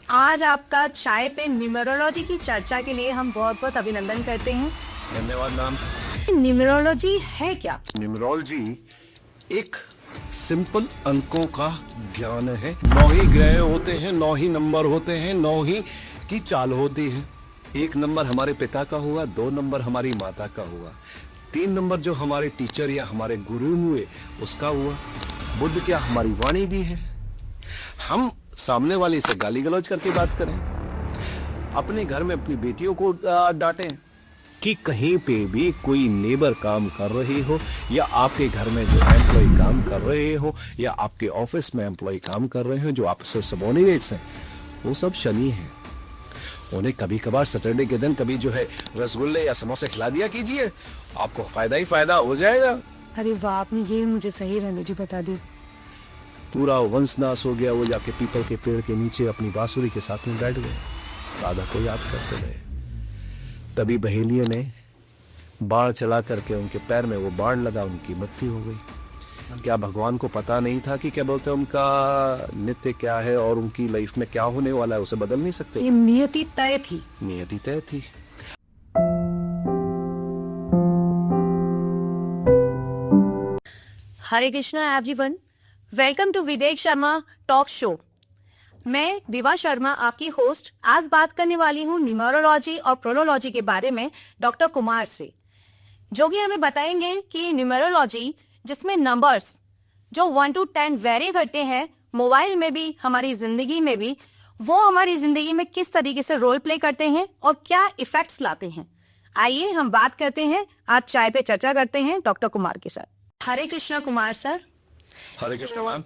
आज आपका चाय पे न्यूमरोलॉजी की चर्चा के लिए हम बहुत बहुत अभिनंदन करते हैं। धन्यवाद मैम। न्यूमरोलॉजी है क्या? न्यूमरोलॉजी एक सिंपल अंकों का ज्ञान है। 9 ही ग्रह होते हैं, 9 ही नंबर होते हैं, 9 ही की चाल होती है। 1 नंबर हमारे पिता का हुआ, 2 नंबर हमारी माता का हुआ, 3 नंबर जो हमारे टीचर या हमारे गुरु हुए उसका हुआ। बुद्ध क्या हमारी वाणी भी है। हम सामने वाले से गाली गलौज करके बात करें, अपने घर में अपनी बेटियों को डांटें कि कहीं पे भी कोई नेबर काम कर रही हो, या आपके घर में जो एम्प्लॉय काम कर रहे हो, या आपके ऑफिस में एम्प्लॉय काम कर रहे हो जो आपसे सबॉर्डिनेट्स हैं, वो सब शनि है। उन्हें कभी कभार सैटरडे के दिन कभी जो है रसगुल्ले या समोसे खिला दिया कीजिए, आपको फायदा ही फायदा हो जाएगा। अरे वाह, आपने ये मुझे सही रणनीति बता दी। पूरा वंशनाश हो गया। वो जाके पीपल के पेड़ के नीचे अपनी बांसुरी के साथ में बैठ गए, राधा को याद करते रहे। तभी बहेलिये ने बाण चला करके उनके पैर में वो बाण लगा, उनकी मृत्यु हो गई। क्या भगवान को पता नहीं था कि क्या बोलते हैं उनका नित्य क्या है और उनकी लाइफ में क्या होने वाला है, उसे बदल नहीं सकते? ये नियति तय थी। नियति तय थी। Hare Krishna everyone, welcome to Videk Sharma talk show. मैं दिवा शर्मा, आपकी होस्ट, आज बात करने वाली हूँ न्यूमरोलॉजी और प्रोनोलॉजी के बारे में डॉक्टर कुमार से, जो कि हमें बताएंगे कि न्यूमरोलॉजी, जिसमें नंबर्स जो 1 to 10 वेरी करते हैं, मोबाइल में भी हमारी जिंदगी में भी, वो हमारी जिंदगी में किस तरीके से रोल प्ले करते हैं और क्या इफेक्ट्स लाते हैं। आइए हम बात करते हैं, आज चाय पे चर्चा करते हैं डॉक्टर कुमार के साथ। हरे कृष्णा कुमार सर। हरे कृष्ण मैम।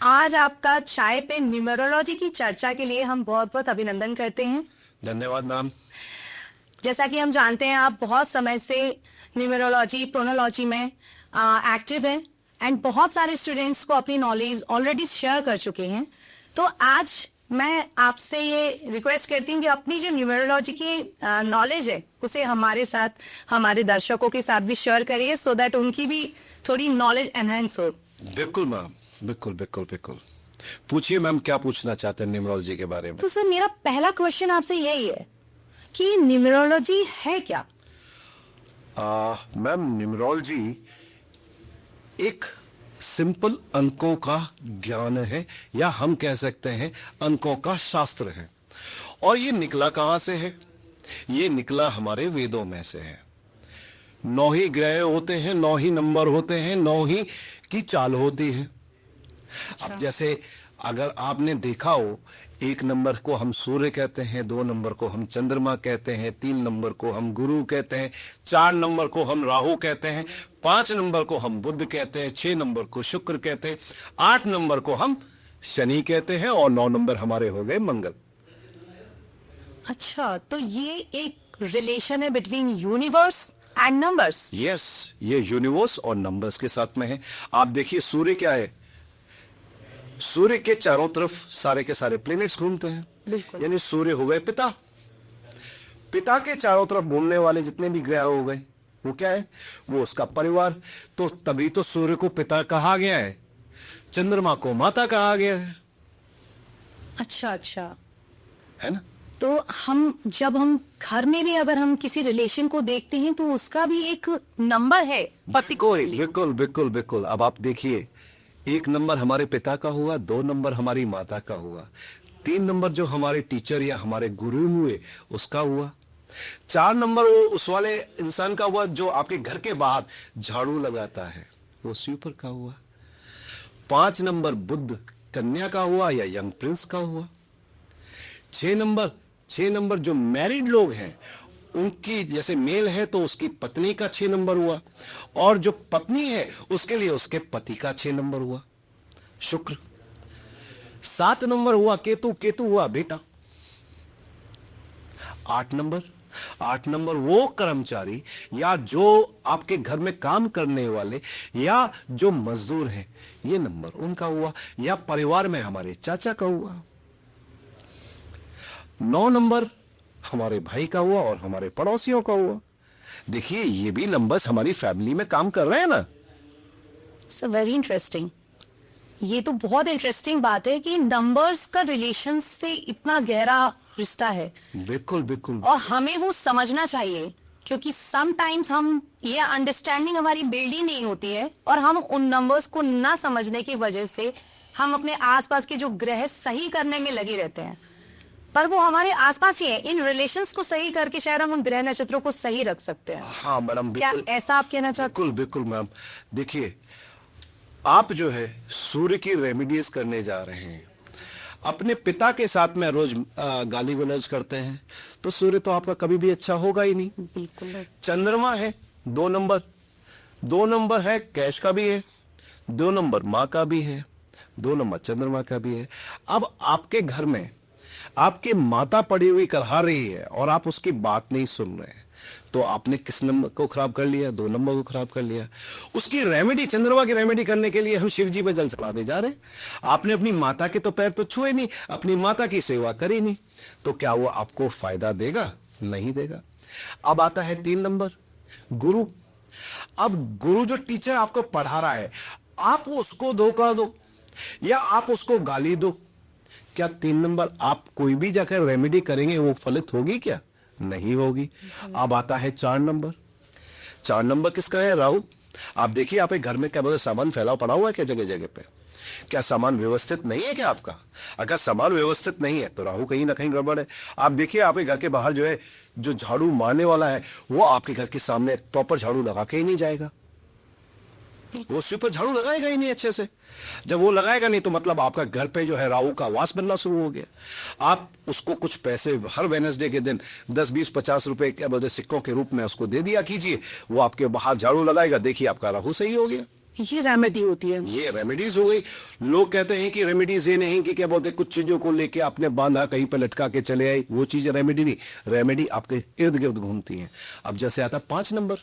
आज आपका चाय पे न्यूमरोलॉजी की चर्चा के लिए हम बहुत बहुत अभिनंदन करते हैं। धन्यवाद मैम। जैसा कि हम जानते हैं, आप बहुत समय से न्यूमरोलॉजी प्रोनोलॉजी में एक्टिव हैं एंड बहुत सारे स्टूडेंट्स को अपनी नॉलेज ऑलरेडी शेयर कर चुके हैं। तो आज मैं आपसे ये रिक्वेस्ट करती हूँ कि अपनी जो न्यूमरोलॉजी की नॉलेज है उसे हमारे साथ, हमारे दर्शकों के साथ भी शेयर करिए, सो दैट उनकी भी थोड़ी नॉलेज एनहेंस हो। बिल्कुल मैम, बिल्कुल बिल्कुल बिल्कुल। पूछिए मैम, क्या पूछना चाहते हैं न्यूमरोलॉजी के बारे में? तो सर, मेरा पहला क्वेश्चन आपसे यही है कि न्यूमरोलॉजी है क्या? मैम, न्यूमरोलॉजी एक सिंपल अंकों का ज्ञान है, या हम कह सकते हैं अंकों का शास्त्र है। और ये निकला कहां से है? ये निकला हमारे वेदों में से है। 9 ही ग्रह होते हैं, 9 ही नंबर होते हैं, 9 ही की चाल होती है। अब जैसे अगर आपने देखा हो, 1 नंबर को हम सूर्य कहते हैं, 2 नंबर को हम चंद्रमा कहते हैं, 3 नंबर को हम गुरु कहते हैं, 4 नंबर को हम राहु कहते हैं, 5 नंबर को हम बुध कहते हैं, 6 नंबर को शुक्र कहते हैं, 8 नंबर को हम शनि कहते हैं, और 9 नंबर हमारे हो गए मंगल। अच्छा, तो ये एक रिलेशन है between universe and numbers. Yes, ये यूनिवर्स और नंबर्स के साथ में है। आप देखिए, सूर्य क्या है? सूर्य के चारों तरफ सारे के सारे प्लैनेट्स घूमते हैं, यानी सूर्य हो गए पिता। पिता के चारों तरफ घूमने वाले जितने भी ग्रह हो गए, वो क्या है? वो उसका परिवार। तो तभी तो सूर्य को पिता कहा गया है, चंद्रमा को माता कहा गया है। अच्छा अच्छा, है ना? तो जब हम घर में भी अगर हम किसी रिलेशन को देखते हैं तो उसका भी एक नंबर है पर्टिकुलरली। बिल्कुल बिल्कुल बिल्कुल। अब आप देखिए, 1 नंबर हमारे पिता का हुआ, 2 नंबर हमारी माता का हुआ, 3 नंबर जो हमारे टीचर या हमारे गुरु हुए उसका हुआ, 4 नंबर वो उस वाले इंसान का हुआ जो आपके घर के बाहर झाड़ू लगाता है, वो स्वीपर का हुआ, 5 नंबर बुध कन्या का हुआ या यंग प्रिंस का हुआ, 6 नंबर जो मैरिड लोग हैं उनकी, जैसे मेल है तो उसकी पत्नी का 6 नंबर हुआ, और जो पत्नी है उसके लिए उसके पति का 6 नंबर हुआ शुक्र। 7 नंबर हुआ केतु, केतु हुआ बेटा। 8 नंबर वो कर्मचारी या जो आपके घर में काम करने वाले या जो मजदूर हैं, ये नंबर उनका हुआ, या परिवार में हमारे चाचा का हुआ। 9 नंबर हमारे भाई का हुआ और हमारे पड़ोसियों का हुआ। देखिए, ये भी नंबर्स हमारी फैमिली में काम कर रहे हैं ना। So very interesting. ये तो बहुत इंटरेस्टिंग बात है कि नंबर्स का रिलेशन से इतना गहरा रिश्ता है बिल्कुल बिल्कुल। और हमें वो समझना चाहिए, क्योंकि समटाइम्स हम ये अंडरस्टैंडिंग हमारी बिल्ड ही नहीं होती है और हम उन नंबर्स को ना समझने की वजह से हम अपने आसपास के जो ग्रह सही करने में लगे रहते हैं, पर वो हमारे आसपास ही है। इन रिलेशंस को सही करके शायद हम उन ग्रह नक्षत्रों को सही रख सकते हैं। हाँ मैडम क्या बिल्कुल, ऐसा आप कहना चाहते बिल्कुल बिल्कुल मैम। देखिए, आप जो है सूर्य की रेमेडीज करने जा रहे हैं, अपने पिता के साथ में रोज गाली गलौज करते हैं, तो सूर्य तो आपका कभी भी अच्छा होगा ही नहीं। बिल्कुल। चंद्रमा है 2 नंबर, 2 नंबर है कैश का भी है, 2 नंबर माँ का भी है, 2 नंबर चंद्रमा का भी है। अब आपके घर में आपकी माता पड़ी हुई करहा रही है और आप उसकी बात नहीं सुन रहे हैं, तो आपने किस नंबर को खराब कर लिया? 2 नंबर को खराब कर लिया। उसकी रेमेडी, चंद्रमा की रेमेडी करने के लिए हम शिव जी पे जल चढ़ाने जा रहे हैं। आपने अपनी माता के तो पैर तो छुए नहीं, अपनी माता की सेवा करी नहीं, तो क्या वो आपको फायदा देगा? नहीं देगा। अब आता है 3 नंबर, गुरु। अब गुरु जो टीचर आपको पढ़ा रहा है, आप उसको धोखा दो या आप उसको गाली दो, क्या 3 नंबर आप कोई भी जाकर रेमेडी करेंगे वो फलित होगी? क्या नहीं होगी। अब आता है 4 नंबर। 4 नंबर किसका है? राहु। आप देखिए, आप एक घर में क्या बोलते सामान फैला पड़ा हुआ है क्या जगह जगह पे? क्या सामान व्यवस्थित नहीं है क्या आपका? अगर सामान व्यवस्थित नहीं है तो राहु कहीं ना कहीं गड़बड़ है। आप देखिए, आपके घर के बाहर जो है, जो झाड़ू मारने वाला है, वो आपके घर के सामने प्रॉपर झाड़ू लगा के ही नहीं जाएगा, वो सिर पर झाड़ू लगाएगा ही नहीं अच्छे से। जब वो लगाएगा नहीं तो मतलब आपका घर पे जो है राहु का वास बनना शुरू हो गया। आप उसको कुछ पैसे हर वेडनेसडे के दिन 10, 20, 50 रुपए क्या बोलते सिक्कों के रूप में उसको दे दिया कीजिए, वो आपके बाहर झाड़ू लगाएगा, देखिए आपका राहु सही हो गया। ये रेमेडी होती है। ये रेमेडीज हो गई। लोग कहते हैं कि रेमेडीज ये नहीं कि क्या बोलते कुछ चीजों को लेके आपने बांधा कहीं पर लटका के चले आए, वो चीज रेमेडी नहीं। रेमेडी आपके इर्द गिर्द घूमती है। अब जैसे आता 5 नंबर,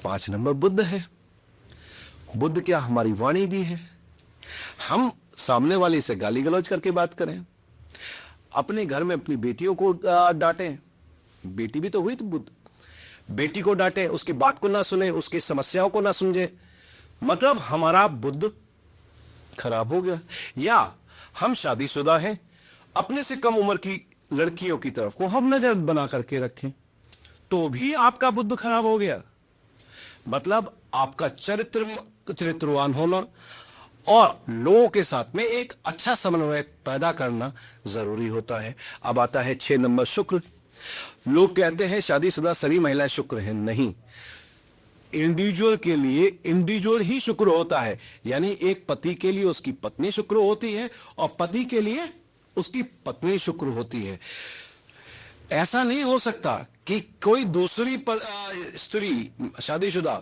5 नंबर बुध है। बुध क्या हमारी वाणी भी है। हम सामने वाले से गाली गलौज करके बात करें, अपने घर में अपनी बेटियों को डांटें, बेटी भी तो हुई तो बुध, बेटी को डांटे, उसकी बात को ना सुने, उसकी समस्याओं को ना समझे, मतलब हमारा बुध खराब हो गया। या हम शादीशुदा हैं, अपने से कम उम्र की लड़कियों की तरफ को हम नजर बना करके रखें, तो भी आपका बुध खराब हो गया। मतलब आपका चरित्रवान होना और लोगों के साथ में एक अच्छा समन्वय पैदा करना जरूरी होता है। अब आता है 6 नंबर शुक्र। लोग कहते हैं शादीशुदा सभी महिलाएं शुक्र हैं, नहीं। इंडिविजुअल के लिए इंडिविजुअल ही शुक्र होता है, यानी एक पति के लिए उसकी पत्नी शुक्र होती है और पति के लिए उसकी पत्नी शुक्र होती है। ऐसा नहीं हो सकता कि कोई दूसरी स्त्री शादीशुदा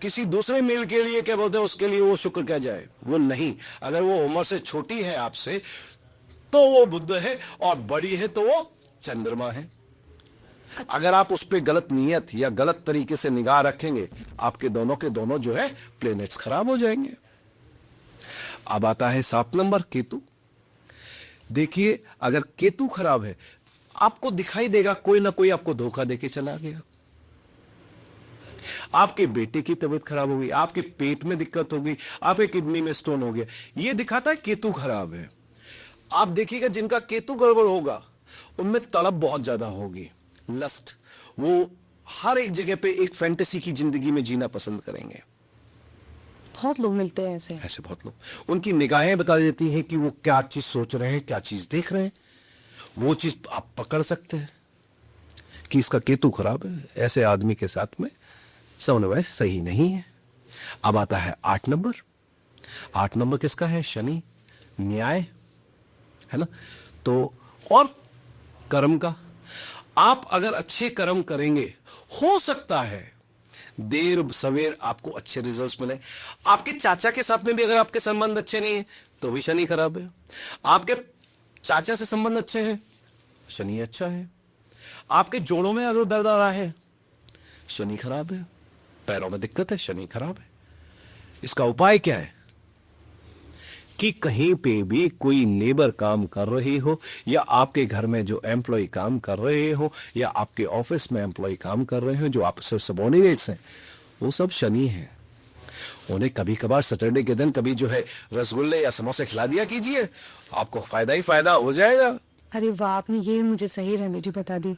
किसी दूसरे मेल के लिए क्या बोलते हैं उसके लिए वो शुक्र कह जाए, वो नहीं। अगर वो उम्र से छोटी है आपसे तो वो बुध है और बड़ी है तो वो चंद्रमा है। अगर आप उस पर गलत नियत या गलत तरीके से निगाह रखेंगे, आपके दोनों के दोनों जो है प्लेनेट्स खराब हो जाएंगे। अब आता है 7 नंबर केतु। देखिए, अगर केतु खराब है, आपको दिखाई देगा कोई ना कोई आपको धोखा देके चला गया, आपके बेटे की तबीयत खराब हो गई, आपके पेट में दिक्कत हो गई, आपके किडनी में स्टोन हो गया, यह दिखाता है केतु खराब है। आप देखिएगा जिनका केतु गड़बड़ होगा उनमें तड़प बहुत ज्यादा होगी, लस्ट, वो हर एक जगह पे एक फैंटेसी की जिंदगी में जीना पसंद करेंगे। बहुत लोग मिलते हैं ऐसे। ऐसे बहुत लोग, उनकी निगाहें बता देती हैं कि वो क्या चीज सोच रहे हैं, क्या चीज देख रहे हैं, वो चीज आप पकड़ सकते हैं कि इसका केतु खराब है। ऐसे आदमी के साथ में समन्वय सही नहीं है। अब आता है 8 नंबर। 8 नंबर किसका है? शनि, न्याय है ना, तो और कर्म का। आप अगर अच्छे कर्म करेंगे, हो सकता है देर सवेर आपको अच्छे रिजल्ट्स मिले। आपके चाचा के साथ में भी अगर आपके संबंध अच्छे नहीं है तो भी शनि खराब है। आपके चाचा से संबंध अच्छे हैं, शनि अच्छा है। आपके जोड़ों में अगर दर्द आ रहा है, शनि खराब है। पैरों में दिक्कत है, शनि खराब है। इसका उपाय क्या है कि कहीं पे भी कोई लेबर काम कर रही हो, या आपके घर में जो एम्प्लॉय काम कर रहे हो, या आपके ऑफिस में एम्प्लॉय काम कर रहे हो जो आपसे सबॉर्डिनेट्स हैं, वो सब शनि है। उन्हें कभी कभार सैटरडे के दिन कभी जो है रसगुल्ले या समोसे खिला दिया कीजिए, आपको फायदा ही फायदा हो जाएगा। अरे वाह, आपने ये मुझे सही रेमेडी बता दी।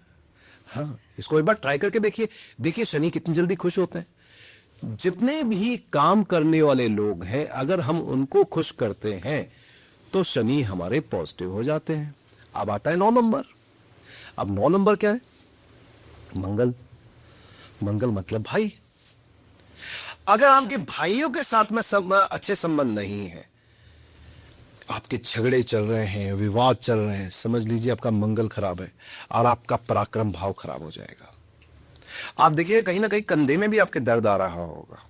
हाँ, इसको एक बार ट्राई करके देखिए, देखिए शनि कितनी जल्दी खुश होते हैं। जितने भी काम करने वाले लोग हैं, अगर हम उनको खुश करते हैं तो शनि हमारे पॉजिटिव हो जाते हैं। अब आता है 9 नंबर। अब 9 नंबर क्या है? मंगल। मंगल मतलब भाई। अगर आपके भाइयों के साथ में अच्छे संबंध नहीं है, आपके झगड़े चल रहे हैं, विवाद चल रहे हैं, समझ लीजिए आपका मंगल खराब है और आपका पराक्रम भाव खराब हो जाएगा। आप देखिए कहीं ना कहीं कंधे में भी आपके दर्द आ रहा होगा।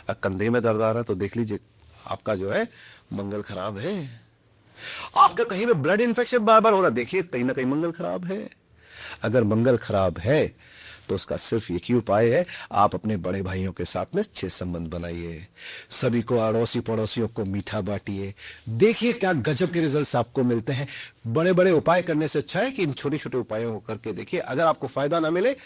अगर कंधे में दर्द आ रहा है तो देख लीजिए आपका जो है मंगल खराब है। आपका कहीं पे ब्लड इन्फेक्शन बार बार हो रहा है, देखिए कहीं ना कहीं मंगल खराब है। अगर मंगल खराब है तो उसका सिर्फ एक ही उपाय है, आप अपने बड़े भाइयों के साथ में अच्छे संबंध बनाइए, सभी को अड़ोसी पड़ोसियों को मीठा बांटिए, देखिए क्या गजब के रिजल्ट्स आपको मिलते हैं। बड़े बड़े उपाय करने से अच्छा है कि इन छोटे छोटे उपायों को करके देखिए। अगर आपको फायदा ना मिले,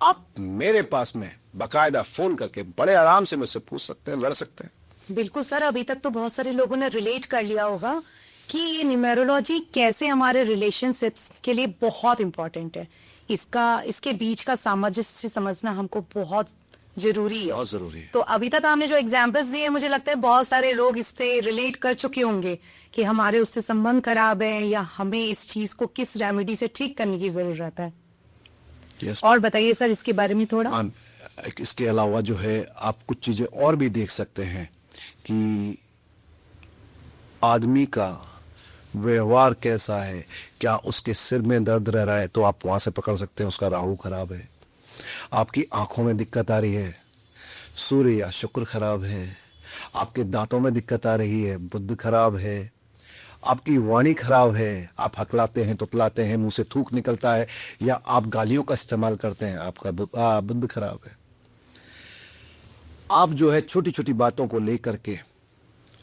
आप मेरे पास में बाकायदा फोन करके बड़े आराम से मुझसे पूछ सकते हैं, लड़ सकते हैं। बिल्कुल सर, अभी तक तो बहुत सारे लोगों ने रिलेट कर लिया होगा कि ये न्यूमेरोलॉजी कैसे हमारे रिलेशनशिप्स के लिए बहुत इंपॉर्टेंट है। इसके बीच का सामंजस्य समझना हमको बहुत जरूरी है। बहुत जरूरी है। तो अभी तक आपने जो एग्जाम्पल्स दिए, मुझे लगता है बहुत सारे लोग इससे रिलेट कर चुके होंगे कि हमारे उससे संबंध खराब है या हमें इस चीज को किस रेमेडी से ठीक करने की जरूरत है। yes. और बताइए सर इसके बारे में थोड़ा। इसके अलावा जो है आप कुछ चीजें और भी देख सकते हैं कि आदमी का व्यवहार कैसा है, क्या उसके सिर में दर्द रह रहा है तो आप वहां से पकड़ सकते हैं उसका राहु खराब है। आपकी आंखों में दिक्कत आ रही है, सूर्य या शुक्र खराब है। आपके दांतों में दिक्कत आ रही है, बुध खराब है। आपकी वाणी खराब है, आप हकलाते हैं, तुतलाते हैं, मुंह से थूक निकलता है, या आप गालियों का इस्तेमाल करते हैं, आपका बुध खराब है। आप जो है छोटी छोटी बातों को लेकर के,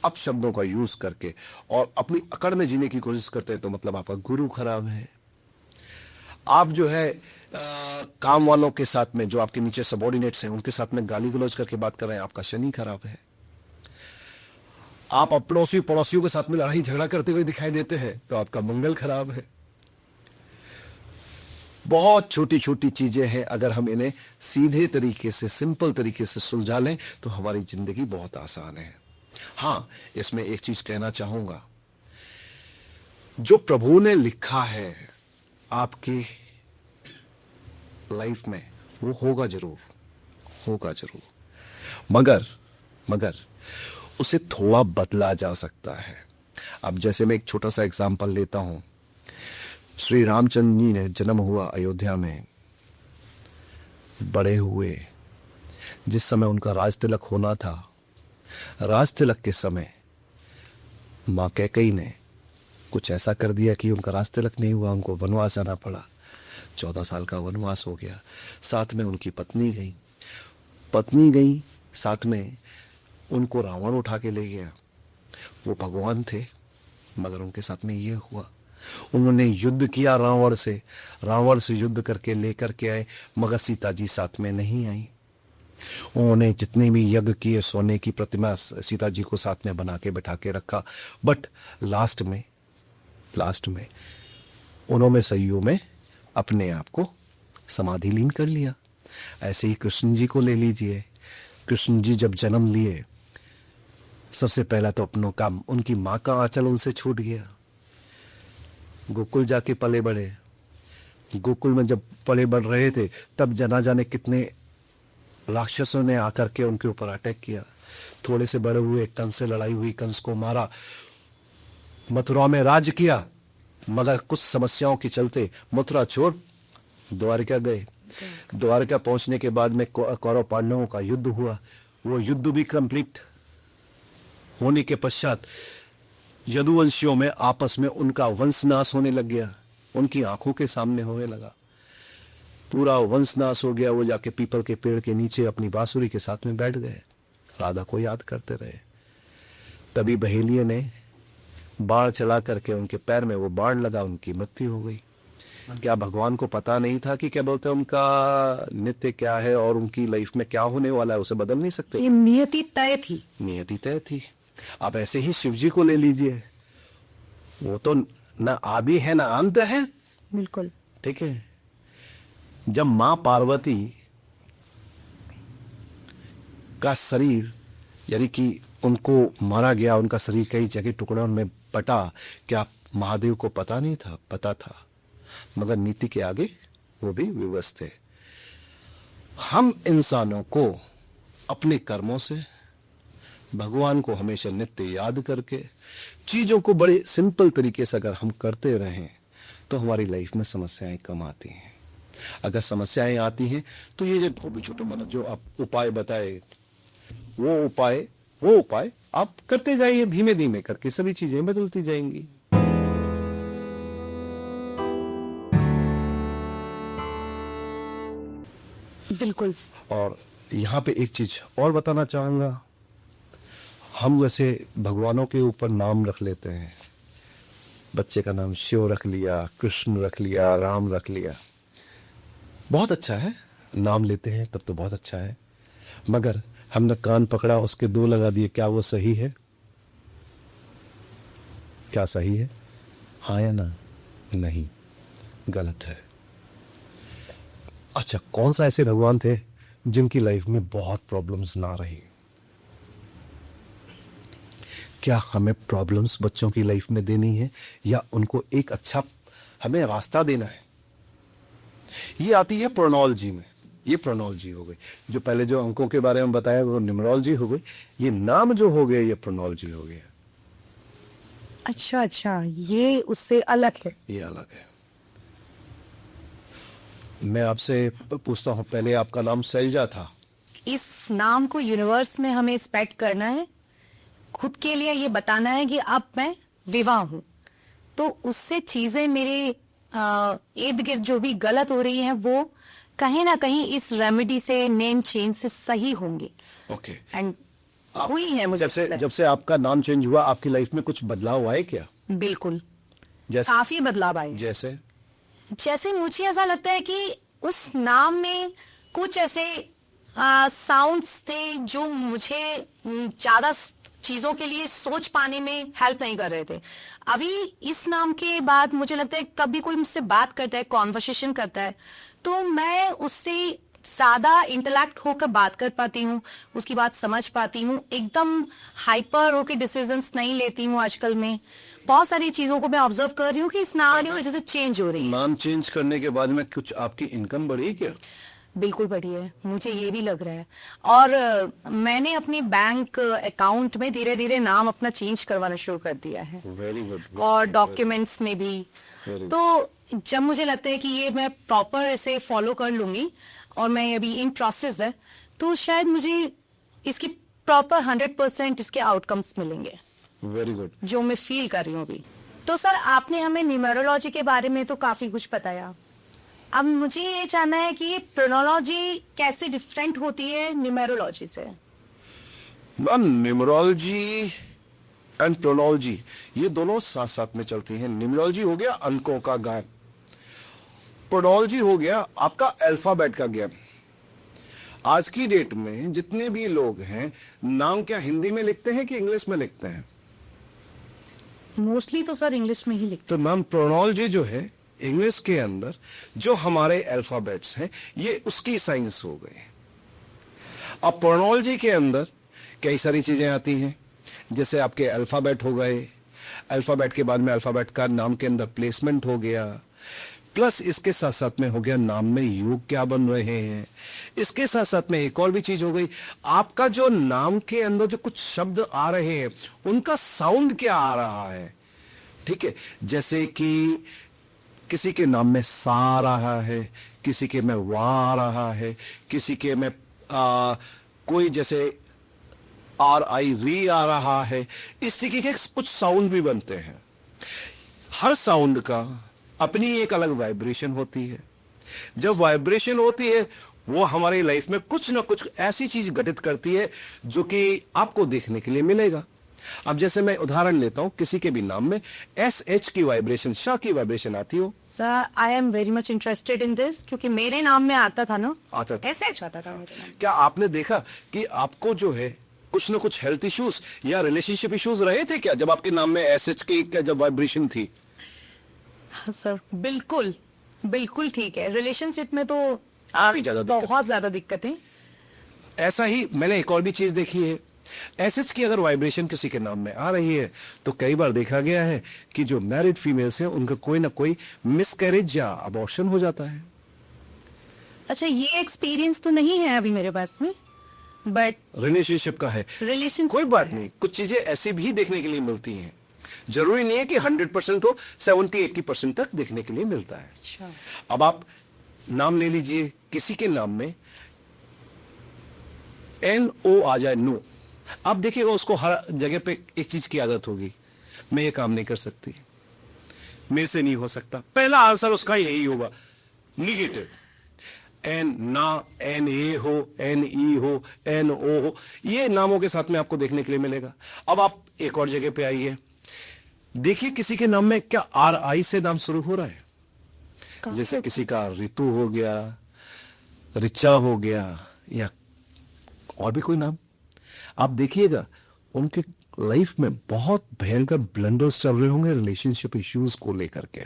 अपशब्दों का यूज करके और अपनी अकड़ में जीने की कोशिश करते हैं तो मतलब आपका गुरु खराब है। आप जो है काम वालों के साथ में, जो आपके नीचे सबॉर्डिनेट्स हैं, उनके साथ में गाली गलौज करके बात कर रहे हैं, आपका शनि खराब है। आप पड़ोसी पड़ोसियों के साथ में लड़ाई झगड़ा करते हुए दिखाई देते हैं तो आपका मंगल खराब है। बहुत छोटी छोटी चीजें हैं, अगर हम इन्हें सीधे तरीके से, सिंपल तरीके से सुलझा लें तो हमारी जिंदगी बहुत आसान है। हाँ, इसमें एक चीज कहना चाहूंगा, जो प्रभु ने लिखा है आपकी लाइफ में वो होगा जरूर, होगा जरूर, मगर उसे थोड़ा बदला जा सकता है। अब जैसे मैं एक छोटा सा एग्जांपल लेता हूं, श्री रामचंद्र जी ने जन्म हुआ अयोध्या में, बड़े हुए, जिस समय उनका राज तिलक होना था, राज तिलक के समय मां कैकेयी ने कुछ ऐसा कर दिया कि उनका राज तिलक नहीं हुआ, उनको वनवास जाना पड़ा। 14 साल का वनवास हो गया। साथ में उनकी पत्नी गई, साथ में उनको रावण उठा के ले गया। वो भगवान थे, मगर उनके साथ में ये हुआ, उन्होंने युद्ध किया रावण से युद्ध करके लेकर के आए, मगर सीता जी साथ में नहीं आई। उन्होंने जितने भी यज्ञ किए, सोने की प्रतिमा सीता जी को साथ में बना के बैठा के रखा, बट लास्ट में उन्होंने सईयों में अपने आप को समाधि लीन कर लिया। ऐसे ही कृष्ण जी को ले लीजिए। कृष्ण जी जब जन्म लिए, सबसे पहला तो अपनों का, उनकी माँ का आंचल उनसे छूट गया। गोकुल जाके पले बढ़े। गोकुल में जब पले बढ़ रहे थे तब जना जाने कितने राक्षसों ने आकर के उनके ऊपर अटैक किया। थोड़े से बड़े हुए, कंस से लड़ाई हुई, कंस को मारा, मथुरा में राज किया, मगर कुछ समस्याओं के चलते मथुरा छोड़ द्वारका गए। द्वारका पहुंचने के बाद में कौरव पांडवों का युद्ध हुआ। वो युद्ध भी कंप्लीट होने के पश्चात यदुवंशियों में आपस में उनका वंशनाश होने लग गया, उनकी आंखों के सामने होने लगा, पूरा वंशनाश हो गया। वो जाके पीपल के पेड़ के नीचे अपनी बांसुरी के साथ में बैठ गए, राधा को याद करते रहे। तभी बहेलिये ने बाण चला करके उनके पैर में वो बाण लगा, उनकी मृत्यु हो गई। क्या भगवान को पता नहीं था कि क्या बोलते हैं उनका नित्य क्या है और उनकी लाइफ में क्या होने वाला है, उसे बदल नहीं सकते? ये नियति तय थी। नियति तय थी। आप ऐसे ही शिव जी को ले लीजिए, वो तो न आदि है न अंत है। बिल्कुल। ठीक है, जब मां पार्वती का शरीर यानी कि उनको मारा गया, उनका शरीर कई जगह टुकड़ों में बटा, क्या महादेव को पता नहीं था? पता था, मगर नीति के आगे वो भी विवश थे। हम इंसानों को अपने कर्मों से भगवान को हमेशा नित्य याद करके चीजों को बड़े सिंपल तरीके से अगर हम करते रहें तो हमारी लाइफ में समस्याएं कम आती हैं। अगर समस्याएं आती हैं तो ये जो छोटे छोटे मतलब जो आप उपाय बताए वो उपाय आप करते जाइए, धीमे धीमे करके सभी चीजें बदलती जाएंगी। बिल्कुल। और यहाँ पे एक चीज और बताना चाहूंगा, हम वैसे भगवानों के ऊपर नाम रख लेते हैं। बच्चे का नाम शिव रख लिया, कृष्ण रख लिया, राम रख लिया, बहुत अच्छा है, नाम लेते हैं तब तो बहुत अच्छा है। मगर हमने कान पकड़ा, उसके दो लगा दिए, क्या वो सही है? क्या सही है? हाँ या ना? नहीं, गलत है। अच्छा, कौन सा ऐसे भगवान थे जिनकी लाइफ में बहुत प्रॉब्लम्स ना रही? क्या हमें प्रॉब्लम्स बच्चों की लाइफ में देनी है या उनको एक अच्छा हमें रास्ता देना है? ये आती है प्रोनोलॉजी में। ये प्रोनोलॉजी हो गई। जो पहले जो अंकों के बारे में बताया वो न्यूमरोलॉजी हो गई। ये नाम जो हो गए ये प्रोनोलॉजी हो गया। अच्छा, ये उससे अलग है। ये अलग है। मैं आपसे पूछता हूं, पहले आपका नाम शैलजा था। इस नाम को यूनिवर्स में हमें स्पेक्ट करना है, खुद के लिए ये बताना है कि अब मैं विवाह हूं, तो उससे चीजें मेरे इर्द गिर्द जो भी गलत हो रही हैं वो कहीं ना कहीं इस रेमेडी से, नेम चेंज से सही होंगे। ओके। एंड हुई है मुझे जब से आपका नाम चेंज हुआ आपकी लाइफ में कुछ बदलाव आए क्या? बिल्कुल, जैसे काफी बदलाव आए। जैसे मुझे ऐसा लगता है कि उस नाम में कुछ ऐसे साउंड्स थे जो मुझे ज्यादा चीजों के लिए सोच पाने में हेल्प नहीं कर रहे थे। अभी इस नाम के बाद मुझे लगता है कभी कोई मुझसे बात करता है, कॉन्वर्सेशन करता है, तो मैं उससे ज्यादा इंटेलेक्ट होकर बात कर पाती हूँ, उसकी बात समझ पाती हूँ, एकदम हाइपर होकर डिसीजंस नहीं लेती हूँ। आजकल में बहुत सारी चीजों को मैं ऑब्जर्व कर रही हूँ कि इस नाम की वजह से चेंज हो रही है। नाम चेंज करने के बाद में कुछ आपकी इनकम बढ़ी क्या? बिल्कुल बढ़ी है, मुझे ये भी लग रहा है। और मैंने अपने बैंक अकाउंट में धीरे धीरे नाम अपना चेंज करवाना शुरू कर दिया है। Very good. और डॉक्यूमेंट्स में भी। तो जब मुझे लगता है कि ये मैं प्रॉपर ऐसे फॉलो कर लूंगी और मैं अभी इन प्रोसेस है, तो शायद मुझे इसकी प्रॉपर 100% इसके आउटकम्स मिलेंगे। Very good. जो मैं फील कर रही हूँ अभी। तो सर, आपने हमें न्यूमेरोलॉजी के बारे में तो काफी कुछ बताया। अब मुझे ये जानना है कि प्रोनोलॉजी कैसे डिफरेंट होती है न्यूमेरोलॉजी से? न्यूमरोलॉजी एंड प्रोनोलॉजी ये दोनों साथ साथ में चलती हैं। न्यूमरोलॉजी हो गया अंकों का ज्ञान, प्रोनोलॉजी हो गया आपका अल्फाबेट का ज्ञान। आज की डेट में जितने भी लोग हैं, नाम क्या हिंदी में लिखते हैं कि इंग्लिश में लिखते हैं? मोस्टली तो सर इंग्लिश में ही लिखते तो मैम प्रोनोलॉजी जो है इंग्लिश के अंदर जो हमारे अल्फाबेट्स हैं ये उसकी साइंस हो गए। अब प्रोनोलॉजी के अंदर कई सारी चीजें आती हैं, जैसे आपके अल्फाबेट हो गए, अल्फाबेट के बाद में अल्फाबेट का नाम के अंदर प्लेसमेंट हो गया, प्लस इसके साथ साथ में हो गया नाम में योग क्या बन रहे हैं। इसके साथ साथ में एक और भी चीज हो गई, आपका जो नाम के अंदर जो कुछ शब्द आ रहे हैं उनका साउंड क्या आ रहा है। ठीक है, जैसे कि किसी के नाम में सा आ रहा है, किसी के में वा आ रहा है, किसी के में कोई जैसे आर आई री आ रहा है। इस तरीके के कुछ साउंड भी बनते हैं। हर साउंड का अपनी एक अलग वाइब्रेशन होती है। जब वाइब्रेशन होती है वो हमारी लाइफ में कुछ ना कुछ ऐसी चीज घटित करती है जो कि आपको देखने के लिए मिलेगा। अब जैसे मैं उदाहरण लेता हूं, किसी के भी नाम में SH की वाइब्रेशन, शाह की वाइब्रेशन आती हो, sir I am very much interested in this, क्योंकि मेरे नाम में आता था ना, आता था। ऐसे आता था मेरे नाम। क्या आपने देखा कि आपको जो है कुछ ना कुछ हेल्थ इश्यूज या रिलेशनशिप इश्यूज रहे थे क्या जब आपके नाम में SH की क्या जब वाइब्रेशन थी? हाँ सर, बिल्कुल बिल्कुल ठीक है। रिलेशनशिप में तो काफी ज्यादा दिक्कत। बहुत ज्यादा दिक्कत है। ऐसा ही मैंने एक और भी चीज देखी है, SH की अगर वाइब्रेशन किसी के नाम में आ रही है तो कई बार देखा गया है कि जो मैरिड फीमेल्स हैं उनका कोई ना कोई मिसकैरेज या अबॉर्शन हो जाता है। अच्छा, ये एक्सपीरियंस तो नहीं है अभी मेरे पास में, बट रिलेशनशिप का है, रिलेशन कोई बात नहीं, कुछ चीजें ऐसी भी देखने के लिए मिलती हैं। जरूरी नहीं है कि 100% हो, 70-80% तक देखने के लिए मिलता है। अच्छा, अब आप नाम ले लीजिए, किसी के नाम में NO आ जाए, नो, आप देखिएगा उसको हर जगह पे एक चीज की आदत होगी, मैं ये काम नहीं कर सकती, मेरे से नहीं हो सकता। पहला आंसर उसका यही होगा, निगेटिव। ना NA हो, NE हो, NO हो, ये नामों के साथ में आपको देखने के लिए मिलेगा। अब आप एक और जगह पे आइए, देखिए किसी के नाम में क्या RI से नाम शुरू हो रहा है, जैसे किसी का ऋतु हो गया, ऋचा हो गया, या और भी कोई नाम। आप देखिएगा उनके लाइफ में बहुत भयंकर ब्लंडर्स चल रहे होंगे रिलेशनशिप इश्यूज को लेकर के।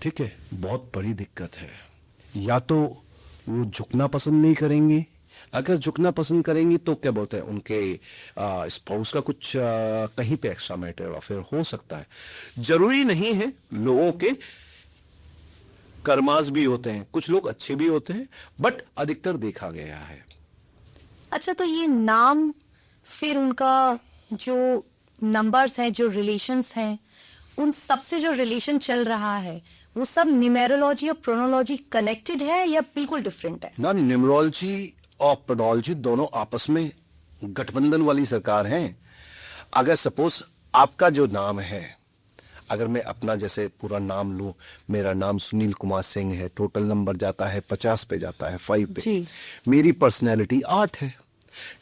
ठीक है, बहुत बड़ी दिक्कत है। या तो वो झुकना पसंद नहीं करेंगे, अगर झुकना पसंद करेंगी तो क्या बोलते हैं, उनके स्पाउस का कुछ कहीं पे एक्स्ट्रा मैटर अफेयर हो सकता है। जरूरी नहीं है, लोगों के कर्मास भी होते हैं, कुछ लोग अच्छे भी होते हैं, बट अधिकतर देखा गया है। अच्छा, तो ये नाम फिर उनका जो नंबर्स हैं, जो रिलेशंस हैं, उन सबसे जो रिलेशन चल रहा है वो सब न्यूमेरोलॉजी और प्रोनोलॉजी कनेक्टेड है या बिल्कुल डिफरेंट है? ना, न्यूमरोलॉजी और प्रोनोलॉजी दोनों आपस में गठबंधन वाली सरकार हैं। अगर सपोज आपका जो नाम है, अगर मैं अपना जैसे पूरा नाम लूं, मेरा नाम सुनील कुमार सिंह है, टोटल नंबर जाता है 50 पे, जाता है 5 पे जी। मेरी पर्सनैलिटी 8 है,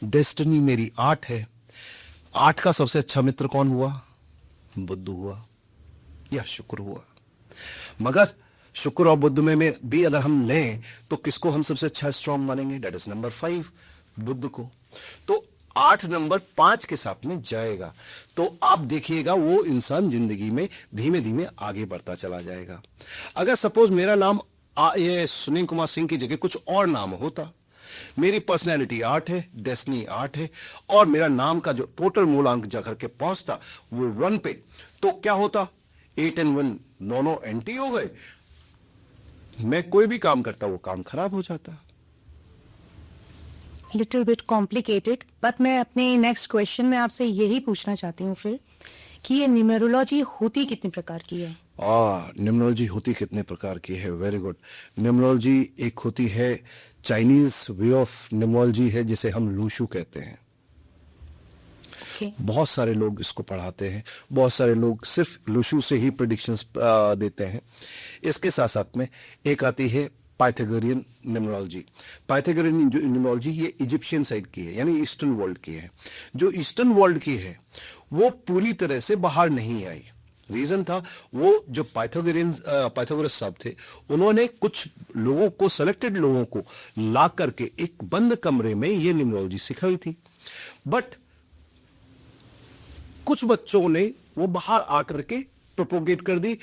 डेस्टिनी मेरी 8 है। 8 का सबसे अच्छा मित्र कौन हुआ? बुध हुआ या शुक्र हुआ। मगर शुक्र और बुध में भी अगर हम लें तो किसको हम सबसे अच्छा स्ट्रॉन्ग मानेंगे? डेट इज नंबर 5, बुध को। तो 8 नंबर 5 के साथ में जाएगा, तो आप देखिएगा वो इंसान जिंदगी में धीमे धीमे आगे बढ़ता चला जाएगा। अगर सपोज मेरा नाम ये सुनील कुमार सिंह की जगह कुछ और नाम होता, मेरी पर्सनैलिटी 8 है, डेस्टिनी 8 है, और मेरा नाम का जो टोटल मूलांक जाकर के पहुंचता वो 1 पे, तो क्या होता? 8 और 1 दोनों एंटी हो गए। मैं कोई भी काम करता वो काम खराब हो जाता। लिटिल बिट कॉम्प्लिकेटेड, बट मैं अपने नेक्स्ट क्वेश्चन में आपसे यही पूछना चाहती हूँ फिर कि ये न्यूमेरोलॉजी होती कितने प्रकार की है? न्यूमरोलॉजी होती कितने प्रकार की है? Very good. न्यूमरोलॉजी एक होती है चाइनीज वे ऑफ न्यूमरोलॉजी है, जिसे हम लूशु कहते हैं। Okay. बहुत सारे लोग इसको पढ़ाते हैं, बहुत सारे लोग सिर्फ लूशु से ही प्रेडिक्शंस देते हैं। इसके साथ साथ में एक आती है पाइथागोरियन न्यूमरोलॉजी। पाइथागोरियन न्यूमरोलॉजी ये इजिप्शियन साइड की है, यानी ईस्टर्न वर्ल्ड की है। जो ईस्टर्न वर्ल्ड की है वो पूरी तरह से बाहर नहीं आई। रीजन था, वो जो पाइथागोरस साहब थे, उन्होंने कुछ लोगों को, सेलेक्टेड लोगों को ला करके एक बंद कमरे में ये न्यूमरोलॉजी सिखाई थी। बट कुछ बच्चों ने वो बाहर आकर के प्रोपोगेट कर दी,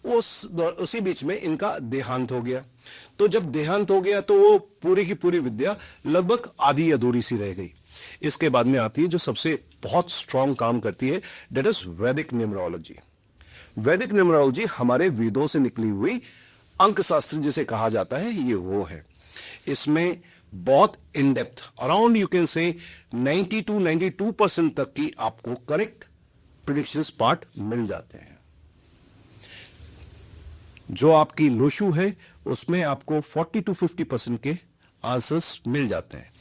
उसी बीच में इनका देहांत हो गया। तो जब देहांत हो गया तो वो पूरी की पूरी विद्या लगभग आधी अधूरी सी रह गई। इसके बाद में आती है जो सबसे बहुत स्ट्रांग काम करती है, दैट इज वैदिक न्यूमरोलॉजी। वैदिक न्यूमरोलॉजी हमारे वेदों से निकली हुई अंक शास्त्र जिसे कहा जाता है, ये वो है। इसमें बहुत in depth, around you can say 90 to 92% तक की आपको करेक्ट प्रेडिक्शंस पार्ट मिल जाते हैं। जो आपकी लोशु है उसमें आपको 40 to 50% के आंसर्स मिल जाते हैं।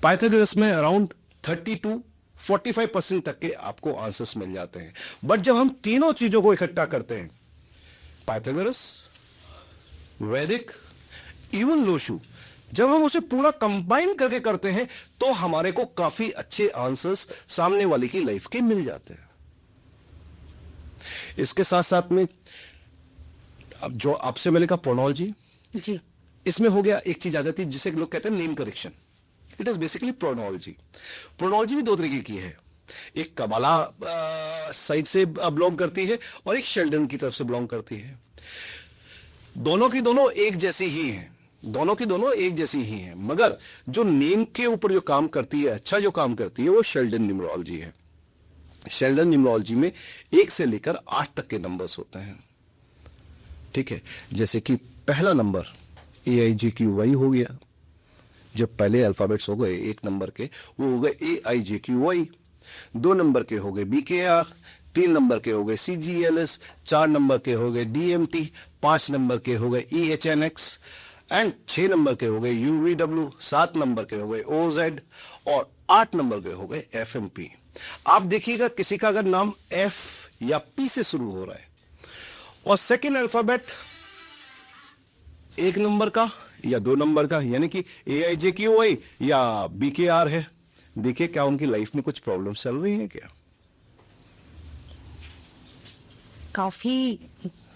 पाइथागोरस में अराउंड 30 to 45% तक के आपको आंसर्स मिल जाते हैं। बट जब हम तीनों चीजों को इकट्ठा करते हैं, पाइथागोरस, वैदिक, इवन लोशु, जब हम उसे पूरा कंबाइन करके करते हैं तो हमारे को काफी अच्छे आंसर्स सामने वाले की लाइफ के मिल जाते हैं। इसके साथ साथ में अब जो आपसे मिलेगा प्रोनोलॉजी, जी इसमें हो गया एक चीज आ जाती है जिसे लोग कहते हैं name correction. It is basically pronology. Pronology भी दो तरीके की है, एक कबाला साइड से बिलोंग करती है और एक शेल्डन की तरफ से बिलोंग करती है। दोनों की दोनों एक जैसी ही हैं, दोनों की दोनों एक जैसी ही हैं, मगर जो नेम के ऊपर जो काम करती है, अच्छा जो काम करती है, वो शेल्डन न्यूमरोलॉजी है। शेल्डन न्यूमरोलॉजी में 1 से लेकर 8 तक के नंबर्स होते हैं। ठीक है, जैसे कि पहला नंबर AIJQY हो गया। जब पहले अल्फाबेट्स हो गए 1 नंबर के, वो हो गए AIJQY। 2 नंबर के हो गए BKR, 3 नंबर के हो गए CGLS, 4 नंबर के हो गए DMT, 5 नंबर के हो गए EHNX एंड 6 नंबर के हो गए UVW, 7 नंबर के हो गए OZ और 8 नंबर के हो गए FMP। आप देखिएगा किसी का अगर नाम F या P से शुरू हो रहा है और सेकेंड अल्फाबेट 1 नंबर का या 2 नंबर का, यानी कि AIJQY या BKR है, देखिए क्या उनकी लाइफ में कुछ प्रॉब्लम चल रही है क्या? काफी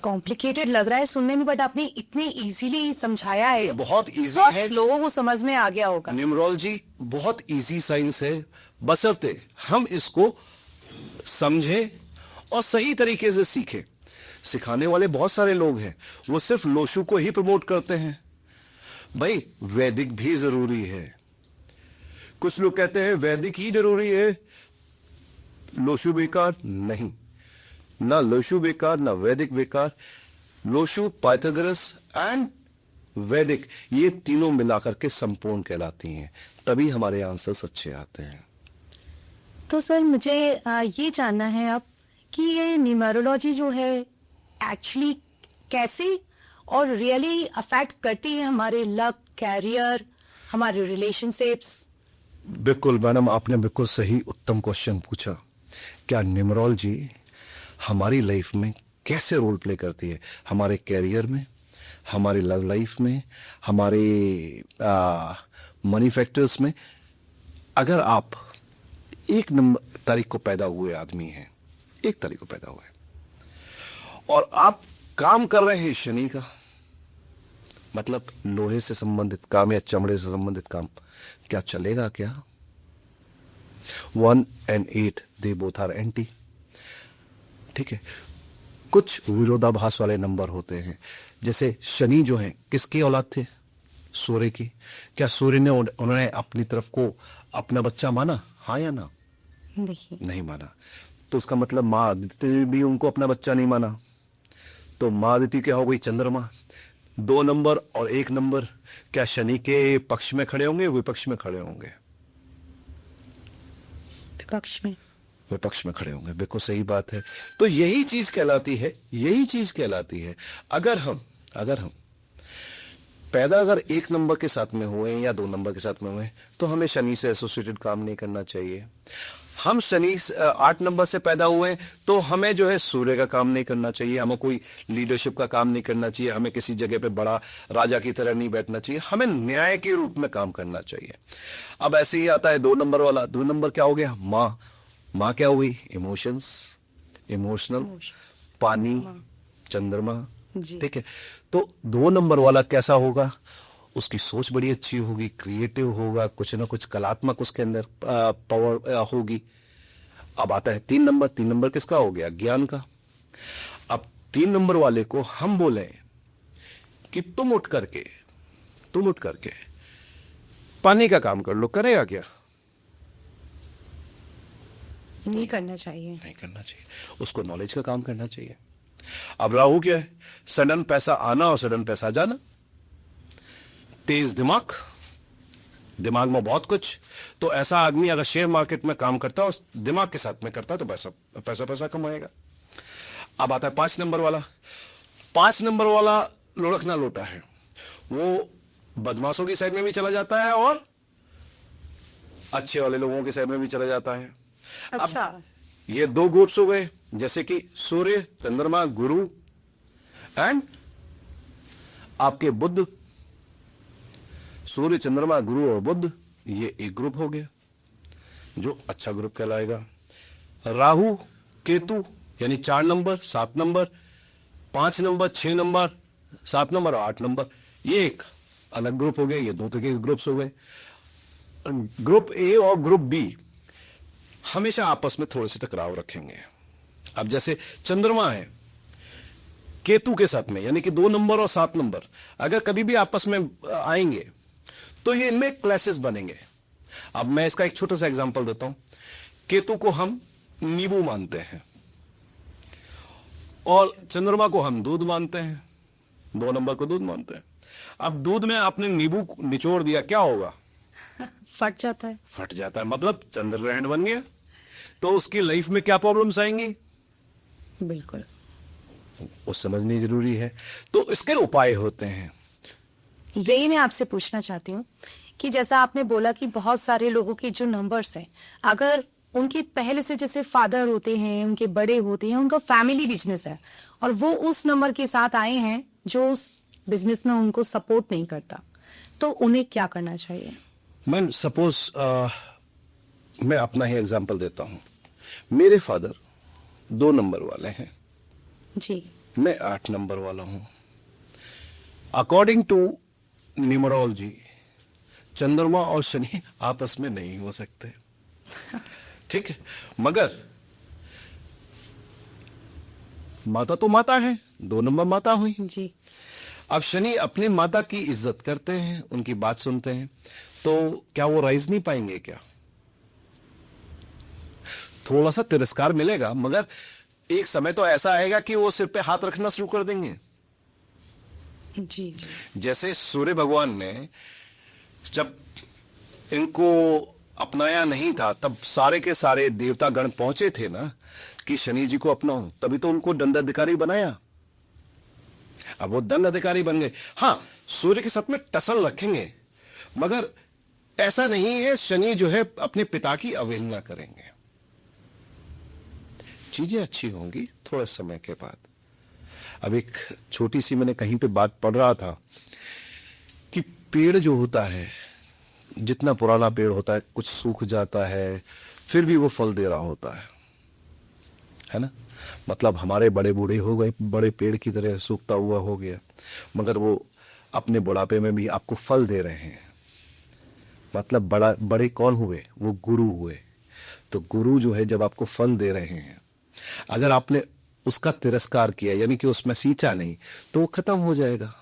कॉम्प्लिकेटेड लग रहा है सुनने में, बट आपने इतने इजीली समझाया है, बहुत इजी बहुत है। लोगों को समझ में आ गया होगा। न्यूमरोलॉजी बहुत इजी साइंस है, बशर्ते हम इसको समझे और सही तरीके से सीखें। सिखाने वाले बहुत सारे लोग हैं, वो सिर्फ लोशु को ही प्रमोट करते हैं। भाई वैदिक भी जरूरी है। कुछ लोग कहते हैं वैदिक ही जरूरी है, लोशु बेकार। नहीं, ना लोशु बेकार ना वैदिक बेकार। लोशु, पाइथागोरस एंड वैदिक, ये तीनों मिलाकर के संपूर्ण कहलाती हैं, तभी हमारे आंसर्स अच्छे आते हैं। तो सर मुझे ये जानना है अब कि ये न्यूमरोलॉजी जो है एक्चुअली कैसे और रियली अफेक्ट करती है हमारे लक, कैरियर, हमारे रिलेशनशिप्स। बिल्कुल मैडम, आपने बिल्कुल सही उत्तम क्वेश्चन पूछा। क्या न्यूमरोलॉजी हमारी लाइफ में कैसे रोल प्ले करती है, हमारे कैरियर में, हमारे लव लाइफ में, हमारे मनी फैक्टर्स में। अगर आप 1 नंबर तारीख को पैदा हुए आदमी हैं, 1 तारीख को पैदा हुए और आप काम कर रहे हैं शनि का, मतलब लोहे से संबंधित काम या चमड़े से संबंधित काम, क्या चलेगा क्या? 1 and 8 they both are anti. ठीक है, कुछ विरोधाभास वाले नंबर होते हैं, जैसे शनि जो है किसकी औलाद थे? सूर्य की। क्या सूर्य ने उन्होंने अपनी तरफ को अपना बच्चा माना? हाँ या ना? नहीं माना। तो उसका मतलब माँ आदित्य ने भी उनको अपना बच्चा नहीं माना। तो माँ आदित्य क्या हो गई? चंद्रमा। 2 नंबर और 1 नंबर क्या शनि के पक्ष में खड़े होंगे, विपक्ष में खड़े होंगे? विपक्ष में खड़े होंगे। बिल्कुल सही बात है। तो यही चीज कहलाती है, यही चीज कहलाती है। अगर हम पैदा अगर 1 नंबर के साथ में हुए या 2 नंबर के साथ में हुए तो हमें शनि से एसोसिएटेड काम नहीं करना चाहिए। हम शनि 8 नंबर से पैदा हुए तो हमें जो है सूर्य का काम नहीं करना चाहिए, हमें कोई लीडरशिप का काम नहीं करना चाहिए, हमें किसी जगह पे बड़ा राजा की तरह नहीं बैठना चाहिए, हमें न्याय के रूप में काम करना चाहिए। अब ऐसे ही आता है 2 नंबर वाला। 2 नंबर क्या हो गया? माँ क्या हुई? इमोशंस, इमोशनल, पानी, चंद्रमा। ठीक है, तो 2 नंबर वाला कैसा होगा? उसकी सोच बड़ी अच्छी होगी, क्रिएटिव होगा, कुछ ना कुछ कलात्मक उसके अंदर पावर होगी। अब आता है 3 नंबर। 3 नंबर किसका हो गया? ज्ञान का। अब 3 नंबर वाले को हम बोले कि तुम उठ करके पानी का काम कर लो, करेगा क्या? नहीं करना चाहिए। नहीं करना चाहिए, उसको नॉलेज का काम करना चाहिए। अब राहु क्या है? सडन पैसा आना और सडन पैसा जाना, तेज दिमाग में बहुत कुछ। तो ऐसा आदमी अगर शेयर मार्केट में काम करता है उस दिमाग के साथ में करता है तो पैसा कमाएगा। अब आता है 5 नंबर वाला। 5 नंबर वाला लुढ़कना लोटा है, वो बदमाशों की साइड में भी चला जाता है और अच्छे वाले लोगों की साइड में भी चला जाता है। अच्छा, अब ये 2 ग्रुप्स हो गए, जैसे कि सूर्य, चंद्रमा, गुरु एंड आपके बुध। सूर्य, चंद्रमा, गुरु और बुध, ये एक ग्रुप हो गया जो अच्छा ग्रुप कहलाएगा। राहु, केतु यानी 4 number, 7 number, 5 number, 6 number, 7 number और 8 नंबर, ये एक अलग ग्रुप हो गया। ये दो तरह के ग्रुप्स हो गए। ग्रुप ए और ग्रुप बी हमेशा आपस में थोड़े से टकराव रखेंगे। अब जैसे चंद्रमा है केतु के साथ में, यानी कि 2 नंबर और 7 नंबर अगर कभी भी आपस में आएंगे तो ये इनमें क्लैशेस बनेंगे। अब मैं इसका एक छोटा सा एग्जांपल देता हूं। केतु को हम नींबू मानते हैं और चंद्रमा को हम दूध मानते हैं, 2 नंबर को दूध मानते हैं। अब दूध में आपने नींबू निचोड़ दिया, क्या होगा? फट जाता है। फट जाता है, मतलब चंद्र ग्रहण बन गया। तो उसकी लाइफ में क्या प्रॉब्लम्स आएंगी? बिल्कुल, वो समझनी जरूरी है। तो इसके उपाय होते हैं। यही मैं आपसे पूछना चाहती हूँ कि जैसा आपने बोला कि बहुत सारे लोगों के जो नंबर्स हैं, अगर उनके पहले से जैसे फादर होते हैं, उनके बड़े होते हैं, उनका फैमिली बिजनेस है और वो उस नंबर के साथ आए हैं जो उस बिजनेस में उनको सपोर्ट नहीं करता, तो उन्हें क्या करना चाहिए? मैं सपोज मैं अपना ही एग्जांपल देता हूं। मेरे फादर 2 नंबर वाले हैं जी, मैं 8 नंबर वाला हूं। अकॉर्डिंग टू न्यूमरोलॉजी चंद्रमा और शनि आपस में नहीं हो सकते, ठीक है, मगर माता तो माता है, 2 नंबर माता हुई। जी, अब शनि अपने माता की इज्जत करते हैं, उनकी बात सुनते हैं, तो क्या वो राइज नहीं पाएंगे? क्या थोड़ा सा तिरस्कार मिलेगा, मगर एक समय तो ऐसा आएगा कि वो सिर पे हाथ रखना शुरू कर देंगे। जी, जी, जैसे सूर्य भगवान ने जब इनको अपनाया नहीं था, तब सारे के सारे देवता गण पहुंचे थे ना कि शनि जी को अपनाओ, तभी तो उनको दंडाधिकारी बनाया। अब वो दंडाधिकारी बन गए। हाँ, सूर्य के साथ में टसल रखेंगे, मगर ऐसा नहीं है शनि जो है अपने पिता की अवहेलना करेंगे। चीजें अच्छी होंगी थोड़े समय के बाद। अब एक छोटी सी मैंने कहीं पे बात पढ़ रहा था कि पेड़ जो होता है, जितना पुराना पेड़ होता है, कुछ सूख जाता है फिर भी वो फल दे रहा होता है ना। मतलब हमारे बड़े बूढ़े हो गए, बड़े पेड़ की तरह सूखता हुआ हो गया, मगर वो अपने बुढ़ापे में भी आपको फल दे रहे हैं। मतलब बड़े कौन हुए? वो गुरु हुए। तो गुरु जो है जब आपको फल दे रहे हैं, अगर आपने उसका तिरस्कार किया यानी कि उसमें सींचा नहीं, तो वो खत्म हो जाएगा।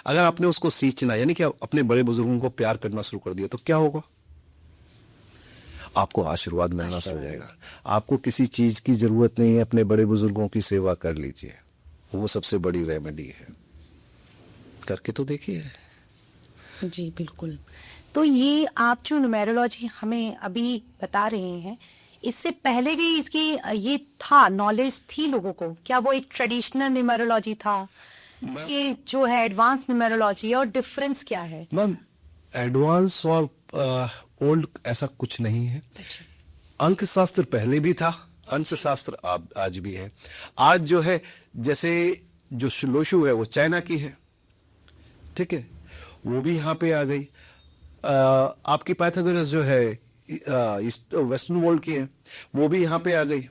अगर आपने उसको सींचना यानी कि अपने बड़े बुजुर्गों को प्यार करना शुरू कर दिया, तो क्या होगा? आपको आशीर्वाद मिलना शुरू हो जाएगा। आपको किसी चीज की जरूरत नहीं है, अपने बड़े बुजुर्गों की सेवा कर लीजिए, वो सबसे बड़ी रेमेडी है। करके तो देखिए। जी, बिल्कुल। तो ये आप जो न्यूमेरोलॉजी हमें अभी बता रहे हैं, इससे पहले भी इसकी ये था, नॉलेज थी लोगों को? क्या वो एक ट्रेडिशनल न्यूमेरोलॉजी था कि जो है एडवांस न्यूमेरोलॉजी, और डिफरेंस क्या है? मैम, एडवांस और ओल्ड ऐसा कुछ नहीं है। अंक शास्त्र पहले भी था, अंक शास्त्र आज भी है। आज जो है, जैसे जो श्लोशु है वो चाइना की है, ठीक है, वो भी यहाँ पे आ गई। आपकी पाइथागोरस जो है वेस्टर्न वर्ल्ड की है, वो भी यहाँ पे आ गई।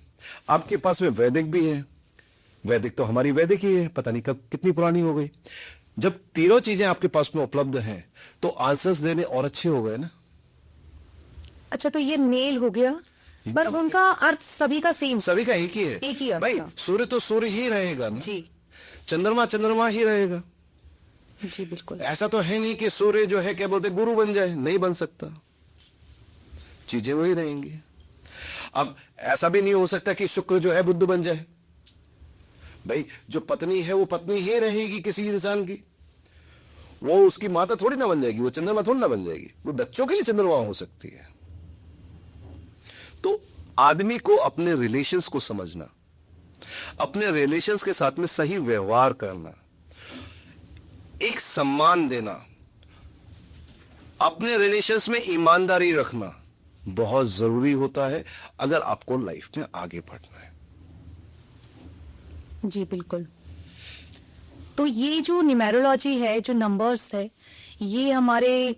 आपके पास में वैदिक भी है, वैदिक तो हमारी वैदिक ही है, पता नहीं कब कितनी पुरानी हो गई। जब तीनों चीजें आपके पास में उपलब्ध हैं, तो आंसर्स देने और अच्छे हो गए ना। अच्छा, तो ये मेल हो गया, पर उनका अर्थ सभी का सेम, सभी का एक ही है। एक ही अर्थ भाई, था। सूर्य तो सूर्य ही रहेगा ना, जी, चंद्रमा चंद्रमा ही रहेगा। जी, बिल्कुल। ऐसा तो है नहीं कि सूर्य जो है क्या बोलते गुरु बन जाए, नहीं बन सकता, चीजें वही रहेंगी। अब ऐसा भी नहीं हो सकता कि शुक्र जो है बुध बन जाए। भाई, जो पत्नी है वो पत्नी ही रहेगी किसी इंसान की, वो उसकी माता थोड़ी ना बन जाएगी, वो चंद्रमा थोड़ी ना बन जाएगी, वो बच्चों के लिए चंद्रमा हो सकती है। तो आदमी को अपने रिलेशंस को समझना, अपने रिलेशंस के साथ में सही व्यवहार करना, एक सम्मान देना, अपने रिलेशंस में ईमानदारी रखना बहुत जरूरी होता है अगर आपको लाइफ में आगे बढ़ना है। जी, बिल्कुल। तो ये जो न्यूमेरोलॉजी है, जो नंबर्स है, ये हमारे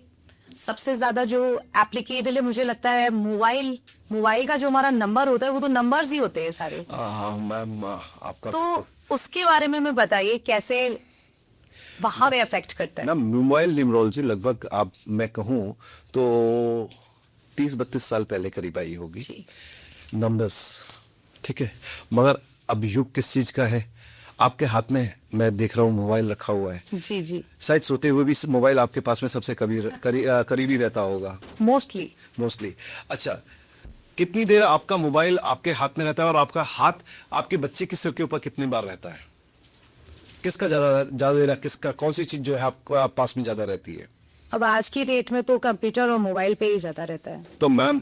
सबसे ज्यादा जो एप्लीकेबल है मुझे लगता है मोबाइल का जो हमारा नंबर होता है वो तो नंबर्स ही होते हैं सारे। हाँ मैम, आपका तो उसके बारे में बताइए कैसे वहां पे अफेक्ट करता है। ना मोबाइल न्यूमरोलॉजी लगभग आप मैं कहूँ तो 30-32 साल पहले करीब आई होगी जी। नंबर्स, ठीक है। मगर अब युग किस चीज का है, आपके हाथ में मैं देख रहा हूँ मोबाइल रखा हुआ है, जी जी शायद सोते हुए भी मोबाइल आपके पास में सबसे करीबी रहता होगा मोस्टली। अच्छा, कितनी देर आपका मोबाइल आपके हाथ में रहता है और आपका हाथ आपके बच्चे के सिर के ऊपर कितनी बार रहता है? किसका ज्यादा देर, किसका कौन सी चीज जो है आपके पास में ज्यादा रहती है? अब आज की डेट में तो कंप्यूटर और मोबाइल पे ही ज्यादा रहता है। तो मैम,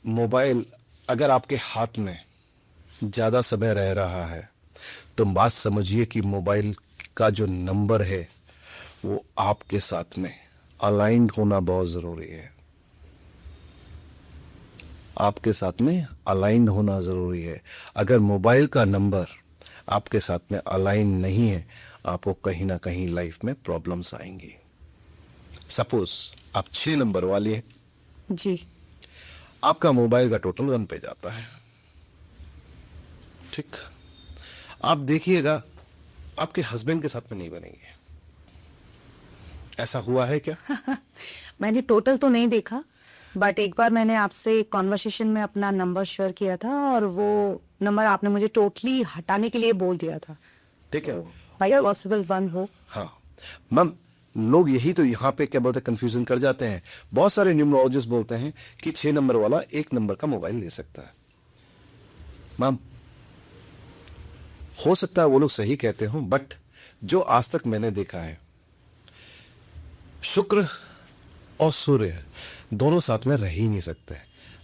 मोबाइल अगर आपके हाथ में ज्यादा समय रह रहा है तो बात समझिए कि मोबाइल का जो नंबर है वो आपके साथ में अलाइंड होना बहुत जरूरी है। आपके साथ में अलाइंड होना जरूरी है। अगर मोबाइल का नंबर आपके साथ में अलाइन नहीं है, आपको कहीं ना कहीं लाइफ में प्रॉब्लम्स आएंगी। सपोज आप 6 नंबर वाले हैं, जी आपका मोबाइल का टोटल 1 पे जाता है, ठीक। आप देखिएगा आपके हस्बैंड के साथ में नहीं बनेंगे। ऐसा हुआ है क्या? मैंने टोटल तो नहीं देखा, बट एक बार मैंने आपसे कॉन्वर्सेशन में अपना नंबर शेयर किया था और वो नंबर आपने मुझे टोटली हटाने के लिए बोल दिया था। ठीक है। भाई पॉसिबल 1 हो। हाँ मैम, लोग यही तो यहाँ पे क्या बोलते हैं, कंफ्यूजन कर जाते हैं। बहुत सारे न्यूमरोलॉजिस्ट बोलते हैं कि 6 नंबर वाला 1 नंबर का मोबाइल ले सकता है। मैम, हो सकता है वो लोग सही कहते हो, बट जो आज तक मैंने देखा है, शुक्र और सूर्य दोनों साथ में रह ही नहीं सकते।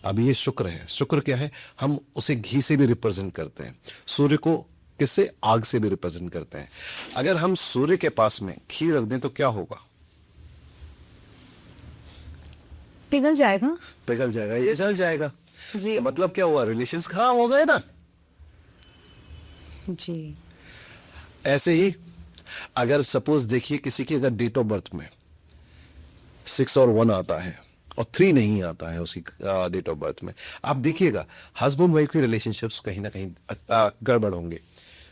अब ये शुक्र है, शुक्र क्या है, हम उसे घी से भी रिप्रेजेंट करते हैं। सूर्य को किससे, आग से भी रिप्रेजेंट करते हैं। अगर हम सूर्य के पास में घी रख दें तो क्या होगा? पिघल जाएगा। पिघल जाएगा, ये जल जाएगा जी मतलब क्या हुआ, रिलेशंस खराब हो गए ना। जी ऐसे ही अगर सपोज देखिए किसी की अगर डेट ऑफ बर्थ में 6 और 1 आता है और 3 नहीं आता है उसकी डेट ऑफ बर्थ में, आप देखिएगा हस्बैंड वाइफ के रिलेशनशिप्स कहीं ना कहीं गड़बड़ होंगे।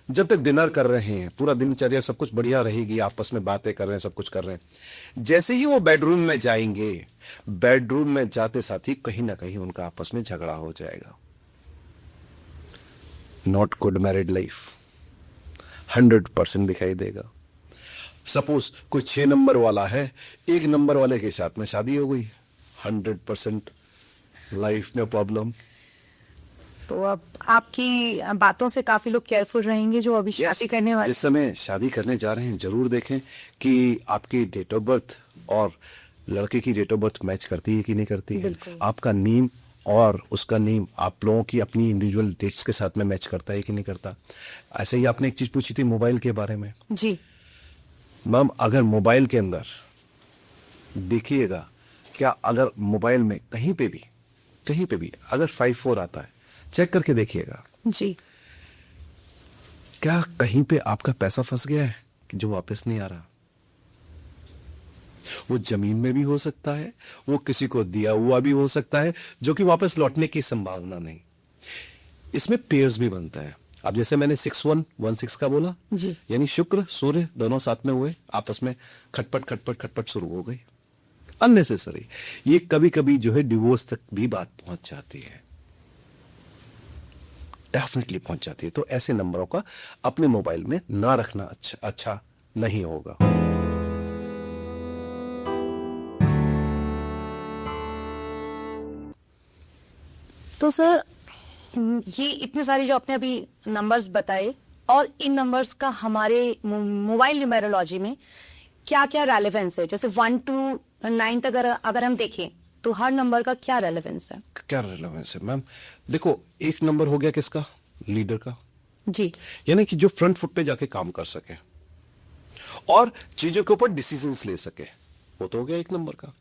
जब तक डिनर कर रहे हैं, पूरा दिनचर्या सब कुछ बढ़िया रहेगी, आपस में बातें कर रहे हैं, सब कुछ कर रहे हैं, जैसे ही वो बेडरूम में जाएंगे, बेडरूम में जाते साथ ही कहीं ना कहीं उनका आपस में झगड़ा हो जाएगा। नॉट गुड मैरिड लाइफ 100% दिखाई देगा। सपोज कोई 6 नंबर वाला है, 1 नंबर वाले के साथ में शादी हो गई, 100% लाइफ में प्रॉब्लम। तो अब आपकी बातों से काफी लोग केयरफुल रहेंगे जो अभी शादी करने वाले। जिस समय शादी करने जा रहे हैं जरूर देखें कि आपकी डेट ऑफ बर्थ और लड़के की डेट ऑफ बर्थ मैच करती है कि नहीं करती है। आपका नेम और उसका नेम आप लोगों की अपनी इंडिविजुअल डेट्स के साथ में मैच करता है कि नहीं करता। ऐसे ही आपने एक चीज पूछी थी मोबाइल के बारे में। जी मैम, अगर मोबाइल के अंदर देखिएगा, क्या अगर मोबाइल में कहीं पे भी अगर 54 आता है, चेक करके देखिएगा, जी क्या कहीं पे आपका पैसा फंस गया है कि जो वापस नहीं आ रहा। वो जमीन में भी हो सकता है, वो किसी को दिया हुआ भी हो सकता है जो कि वापस लौटने की संभावना नहीं। इसमें पेयर्स भी बनता है। अब जैसे मैंने 6116 का बोला जी, यानी शुक्र सूर्य दोनों साथ में हुए, आपस में खटपट शुरू हो गई अननेसेसरी। ये कभी कभी जो है डिवोर्स तक भी बात पहुंच जाती है, डेफिनेटली पहुंच जाती है। तो ऐसे नंबरों का अपने मोबाइल में ना रखना अच्छा नहीं होगा। तो सर ये इतने सारे जो आपने अभी नंबर्स बताए और इन नंबर्स का हमारे मोबाइल न्यूमेरोलॉजी में क्या क्या रेलेवेंस है, जैसे 1 to 9 तक अगर हम देखें तो हर नंबर का क्या रेलेवेंस है? क्या रेलेवेंस है मैम? देखो, एक नंबर हो गया किसका, लीडर का, जी, यानी कि जो फ्रंट फुट पे जाके काम कर सके और चीजों के ऊपर डिसीजंस ले सके, वो तो हो गया एक नंबर का।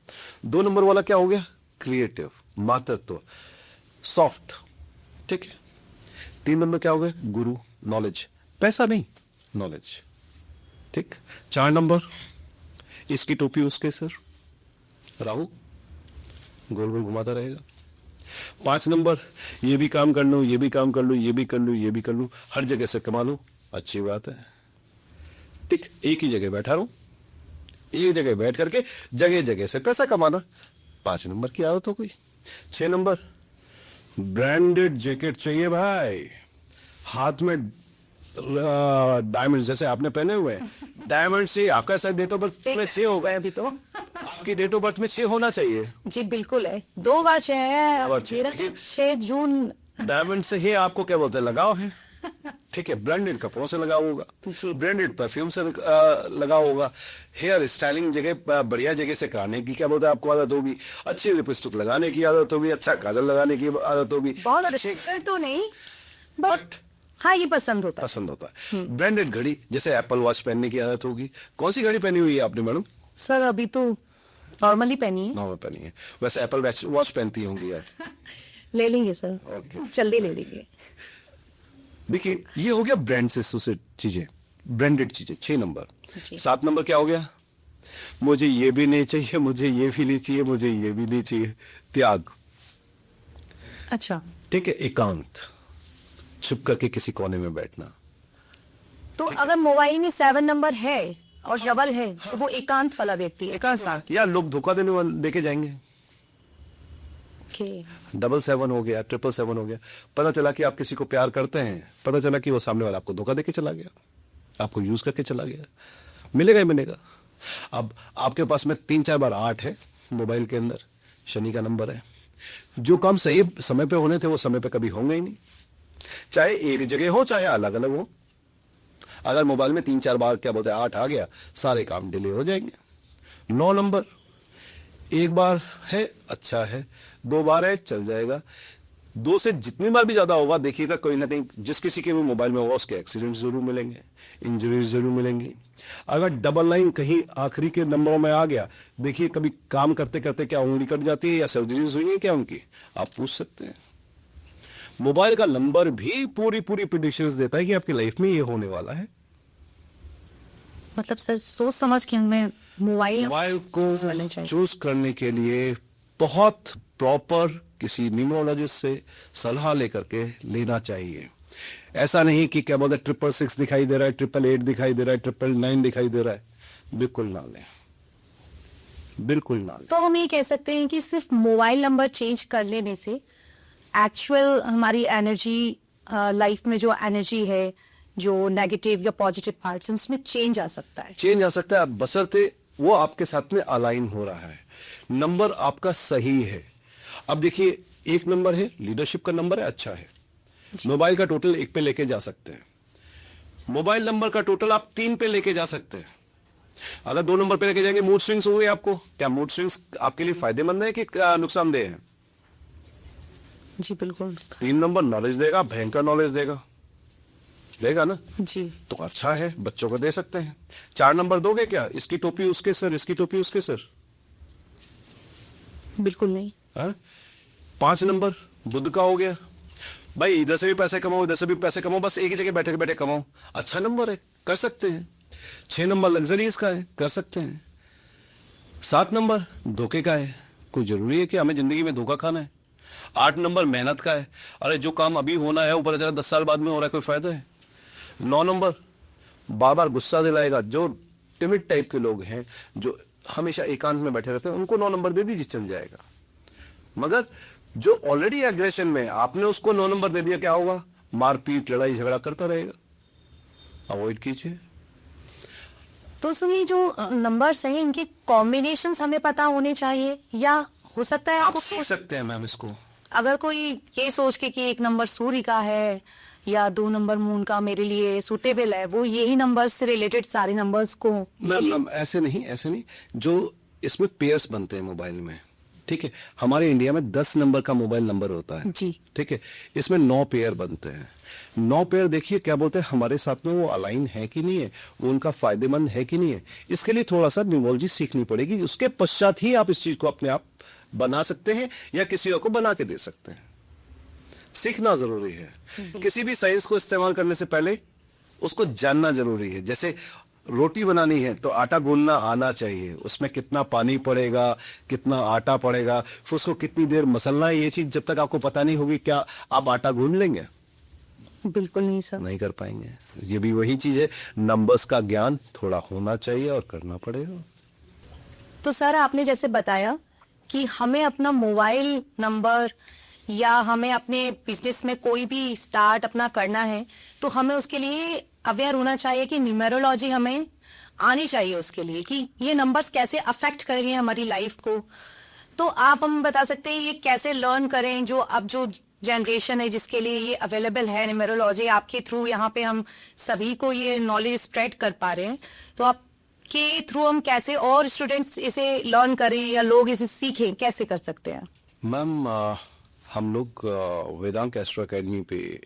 2 नंबर वाला क्या हो गया, क्रिएटिव, मातृत्व, सॉफ्ट, ठीक है। 3 नंबर क्या हो गया, गुरु, नॉलेज, पैसा नहीं नॉलेज, ठीक। 4 नंबर इसकी टोपी उसके सर, राहु, गोल गोल घुमाता रहेगा। 5 नंबर, ये भी काम कर लूं, ये भी काम कर लूं, ये भी कर लूं, ये भी कर लूं, हर जगह से कमा लूं, अच्छी बात है। ठीक, एक ही जगह बैठा रहूं, एक जगह बैठ करके जगह जगह से पैसा कमाना, 5 नंबर की आदत हो गई। 6 नंबर, ब्रांडेड जैकेट चाहिए भाई, हाथ में डायमंड जैसे आपने पहने हुए हैं, डायमंड से आपका शायद डेट ऑफ बर्थ में 6 हो गए अभी तो, आपकी डेट ऑफ बर्थ में 6 होना चाहिए। जी बिल्कुल है, 2 बार 6 है, बार छह। मेरा 6 जून। डायमंड से ही आपको क्या बोलते हैं, लगाव है। ठीक है, ब्रांडेड कपड़ों से लगाव होगा, ब्रांडेड परफ्यूम से लगाव होगा, हेयर स्टाइलिंग जगह बढ़िया जगह से कराने की क्या बोलते हैं आपको आदत होगी, अच्छी लिपस्टिक लगाने की आदत होगी, अच्छा काजल लगाने की आदत होगी। बहुत अच्छे तो नहीं, बट हाँ ये पसंद होता है। पसंद होता है। ब्रांडेड घड़ी, जैसे एप्पल वॉच पहनने की आदत होगी। कौन सी घड़ी पहनी हुई है आपने मैडम? सर अभी तो नॉर्मली पहनी है। नॉर्मल पहनी है, वैसे एप्पल वॉच पहनती होंगी यार। ले लेंगे सर, ओके। जल्दी ले लेंगे। देखिए, ये हो गया ब्रांड से एसोसिएट चीजें, ब्रांडेड चीजें। 6 नंबर। जी। 7 नंबर क्या हो गया? मुझे ये भी नहीं चाहिए, मुझे ये भी नहीं चाहिए, मुझे ये भी नहीं चाहिए, त्याग। अच्छा, ठीक है, एकांत, छुप करके किसी कोने में बैठना। तो अगर मोबाइल में 7 नंबर है और डबल है तो वो एकांत वाला व्यक्ति है। एकांत, या लोग धोखा देने वाले देके जाएंगे। Okay. 777 हो गया, 777 हो गया, पता चला कि आप किसी को प्यार करते हैं, पता चला कि वो सामने वाला आपको धोखा देके चला गया, आपको यूज करके चला गया, मिलेगा ही मिलेगा। अब आपके पास में 3-4 बार 8 है मोबाइल के अंदर, शनि का नंबर है। जो काम सही समय पे होने थे वो समय पे कभी होंगे ही नहीं, चाहे एक जगह हो चाहे अलग अलग हो। अगर मोबाइल में 3-4 बार क्या बोलते हैं 8 आ गया, सारे काम डिले हो जाएंगे। 9 नंबर, एक बार है अच्छा है, 2 बार है चल जाएगा, 2 से जितनी बार भी ज्यादा होगा देखिएगा कोई ना कहीं जिस किसी के भी मोबाइल में होगा उसके एक्सीडेंट जरूर मिलेंगे, इंजरीज जरूर मिलेंगी। अगर डबल लाइन कहीं आखिरी के नंबरों में आ गया, देखिए कभी काम करते करते क्या उंगली कट जाती है या सर्जरीज हुई है क्या उनकी, आप पूछ सकते हैं। मोबाइल का नंबर भी पूरी पूरी प्रेडिक्शंस देता है कि आपकी लाइफ में ये होने वाला है। मतलब सर सोच समझ के हमें मोबाइल को चूज करने के लिए बहुत प्रॉपर किसी न्यूमरोलॉजिस्ट से सलाह लेकर के लेना चाहिए। ऐसा नहीं कि क्या बोलते 666 दिखाई दे रहा है, 888 दिखाई दे रहा है, 999 दिखाई दे रहा है, बिल्कुल ना लें, बिल्कुल ना लें। तो हम ये कह सकते हैं कि सिर्फ मोबाइल नंबर चेंज कर लेने से एक्चुअल हमारी एनर्जी, लाइफ में जो एनर्जी है, जो नेगेटिव या पॉजिटिव पार्ट्स हैं उसमें चेंज आ सकता है। चेंज आ सकता है, बशर्ते वो आपके साथ में अलाइन हो रहा है, नंबर आपका सही है। अब देखिए, एक नंबर है लीडरशिप का नंबर है, अच्छा है, मोबाइल का टोटल 1 पे लेके जा सकते हैं, मोबाइल नंबर का टोटल आप 3 पे लेके जा सकते हैं। अगर 2 नंबर पे लेके जाएंगे मूड स्विंग्स होंगे आपको, क्या मूड स्विंग्स आपके लिए फायदेमंद है कि नुकसानदेह है? जी बिल्कुल। 3 नंबर नॉलेज देगा, भयंकर नॉलेज देगा ना, जी तो अच्छा है, बच्चों को दे सकते हैं। 4 नंबर दोगे क्या, इसकी टोपी उसके सर, इसकी टोपी उसके सर? बिल्कुल नहीं। 5 नंबर बुद्ध का हो गया, भाई इधर से भी पैसे कमाओ, इधर से भी पैसे कमाओ, बस एक ही जगह बैठे बैठे कमाओ, अच्छा नंबर है, कर सकते हैं। 6 नंबर लग्जरीज का है, कर सकते हैं। 7 नंबर धोखे का है, कोई जरूरी है कि हमें जिंदगी में धोखा खाना है। 8 नंबर मेहनत का है, अरे जो काम अभी होना है ऊपर चला 10 साल बाद में हो रहा है, कोई फायदा है। 9 नंबर बार बार गुस्सा दिलाएगा, जो टिमिड टाइप के लोग हैं, जो हमेशा एकांत में बैठे रहते हैं, उनको 9 नंबर दे दीजिए, चल जाएगा। मगर जो ऑलरेडी एग्रेशन में, आपने उसको 9 नंबर दे दिया, क्या होगा, मारपीट लड़ाई झगड़ा करता रहेगा, अवॉइड कीजिए। तो सुनिए, जो नंबर्स हैं इनके कॉम्बिनेशंस हमें पता होने चाहिए, या हो सकता है आप आपको सीख सकते हैं मैम इसको। अगर कोई ये सोच के कि 1 नंबर सूर्य का है या 2 नंबर मून का मेरे लिए सूटेबल है, वो यही नंबर्स से रिलेटेड सारे नंबर्स को मैम ऐसे नहीं, ऐसे नहीं, जो इसमें पेयर्स बनते हैं मोबाइल में, ठीक है, हमारे इंडिया में 10 नंबर का मोबाइल नंबर होता है, जी ठीक है, इसमें 9 पेयर बनते हैं। 9 पेयर देखिए क्या बोलते हैं, हमारे साथ में वो अलाइन है कि नहीं है, वो उनका फायदेमंद है कि नहीं है, इसके लिए थोड़ा सा न्यूमरोलॉजी सीखनी पड़ेगी, उसके पश्चात ही आप इस चीज को अपने आप बना सकते हैं या किसी और को बना के दे सकते हैं। सीखना जरूरी है, किसी भी साइंस को इस्तेमाल करने से पहले उसको जानना जरूरी है। जैसे रोटी बनानी है तो आटा गूंदना आना चाहिए, उसमें कितना पानी पड़ेगा, कितना आटा पड़ेगा, फिर उसको कितनी देर मसलना है, ये चीज जब तक आपको पता नहीं होगी, क्या आप आटा गूंद लेंगे? बिल्कुल नहीं सर। नहीं कर पाएंगे। ये भी वही चीज है, नंबर्स का ज्ञान थोड़ा होना चाहिए और करना पड़ेगा। तो सर आपने जैसे बताया कि हमें अपना मोबाइल नंबर या हमें अपने बिजनेस में कोई भी स्टार्ट अपना करना है तो हमें उसके लिए अवेयर होना चाहिए कि न्यूमेरोलॉजी हमें आनी चाहिए उसके लिए कि ये नंबर्स कैसे अफेक्ट करेंगे हमारी लाइफ को। तो आप हम बता सकते हैं ये कैसे लर्न करें, जो अब जो जनरेशन है जिसके लिए ये अवेलेबल है न्यूमेरोलॉजी, आपके थ्रू यहाँ पे हम सभी को ये नॉलेज स्प्रेड कर पा रहे हैं, तो आपके थ्रू हम कैसे और स्टूडेंट्स इसे लर्न करें या लोग इसे सीखें, कैसे कर सकते हैं? मैम हम लोग वेदांत एस्ट्रो एकेडमी पे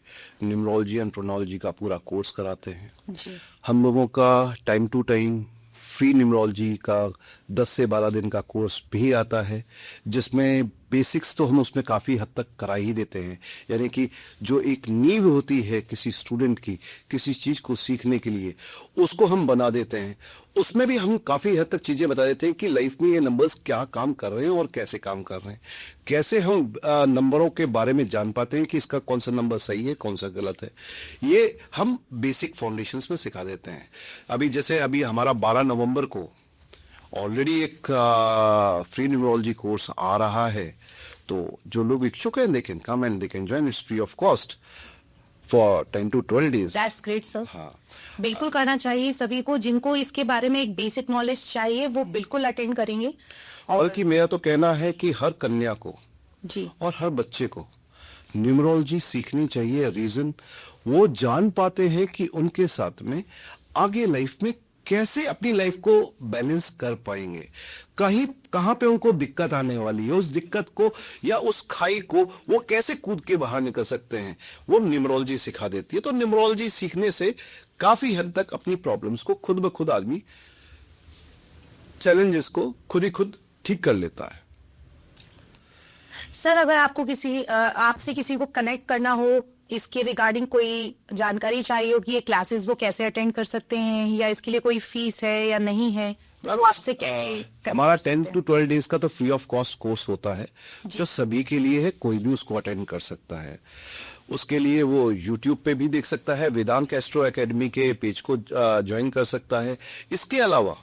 न्यूमरोलॉजी एंड प्रोनोलॉजी का पूरा कोर्स कराते हैं जी। हम लोगों का time to time free numerology का 10 से 12 दिन का कोर्स भी आता है, जिसमें बेसिक्स तो हम उसमें काफ़ी हद तक करा ही देते हैं। यानी कि जो एक नींव होती है किसी स्टूडेंट की किसी चीज़ को सीखने के लिए, उसको हम बना देते हैं। उसमें भी हम काफ़ी हद तक चीज़ें बता देते हैं कि लाइफ में ये नंबर्स क्या काम कर रहे हैं और कैसे काम कर रहे हैं, कैसे हम नंबरों के बारे में जान पाते हैं कि इसका कौन सा नंबर सही है कौन सा गलत है। ये हम बेसिक फाउंडेशंस में सिखा देते हैं। अभी हमारा 12 नवंबर को ऑलरेडी एक फ्री न्यूमरोलॉजी कोर्स आ रहा है, तो जो लोग इच्छुक हैं they can come and they can join, it's free of cost for 10 to 12 days। That's great sir. हाँ, बिल्कुल करना चाहिए सभी को, जिनको इसके बारे में एक बेसिक नॉलेज चाहिए वो बिल्कुल अटेंड करेंगे। बल्कि मेरा तो कहना है कि हर कन्या को जी। और हर बच्चे को न्यूमरोलॉजी सीखनी चाहिए। रीजन वो जान पाते हैं कि उनके साथ में आगे लाइफ में कैसे अपनी लाइफ को बैलेंस कर पाएंगे, कहां पे उनको दिक्कत आने वाली है, उस दिक्कत को या उस खाई को वो कैसे कूद के बाहर निकल सकते हैं, वो न्यूमरोलॉजी सिखा देती है। तो न्यूमरोलॉजी सीखने से काफी हद तक अपनी प्रॉब्लम्स को खुद ब खुद आदमी चैलेंजेस को खुद ही खुद ठीक कर लेता है। सर अगर आपको आपसे किसी को कनेक्ट करना हो, इसके रिगार्डिंग कोई जानकारी चाहिए हो कि ये क्लासेस वो कैसे अटेंड कर सकते हैं या इसके लिए कोई फीस है या नहीं है, तो आपसे कैसे हमारा 10 to 12 days का तो फ्री ऑफ कॉस्ट कोर्स होता है जो सभी के लिए है, कोई भी उसको अटेंड कर सकता है। उसके लिए वो YouTube पे भी देख सकता है, वेदांत एस्ट्रो एकेडमी के पेज को ज्वाइन कर सकता है। इसके अलावा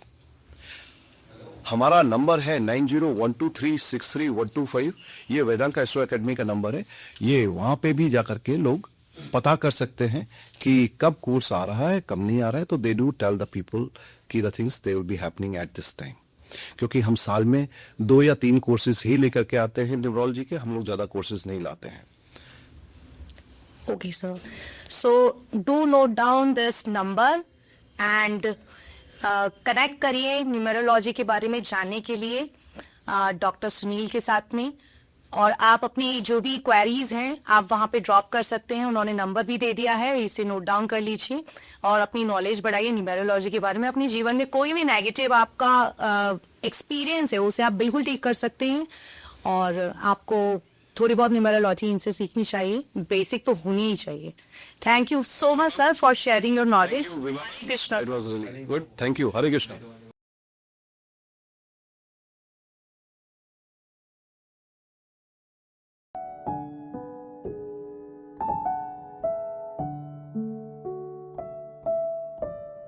हमारा नंबर है 9012363125, ये वेदांत एस्ट्रो एकेडमी का नंबर है। ये वहां पे भी जाकर के लोग पता कर सकते हैं कि कब कोर्स आ रहा है कब नहीं आ रहा है, तो they do tell the people कि the things they will be happening at this time. क्योंकि हम साल में 2 या 3 कोर्सेज ही लेकर के आते हैं न्यूमरोलॉजी के, हम लोग ज्यादा कोर्सेज नहीं लाते हैं। Okay, sir. So do note down this number and connect करिए न्यूमेरोलॉजी के बारे में जानने के लिए डॉक्टर सुनील के साथ में, और आप अपनी जो भी क्वेरीज हैं आप वहां पे ड्रॉप कर सकते हैं। उन्होंने नंबर भी दे दिया है, इसे नोट डाउन कर लीजिए और अपनी नॉलेज बढ़ाइए न्यूमेरोलॉजी के बारे में। अपने जीवन में कोई भी नेगेटिव आपका एक्सपीरियंस है उसे आप बिल्कुल ठीक कर सकते हैं, और आपको थोड़ी बहुत न्यूमेरोलॉजी इनसे सीखनी चाहिए, बेसिक तो होनी ही चाहिए। Thank you so much sir for sharing your knowledge. It was really good. Thank you. Hare Krishna.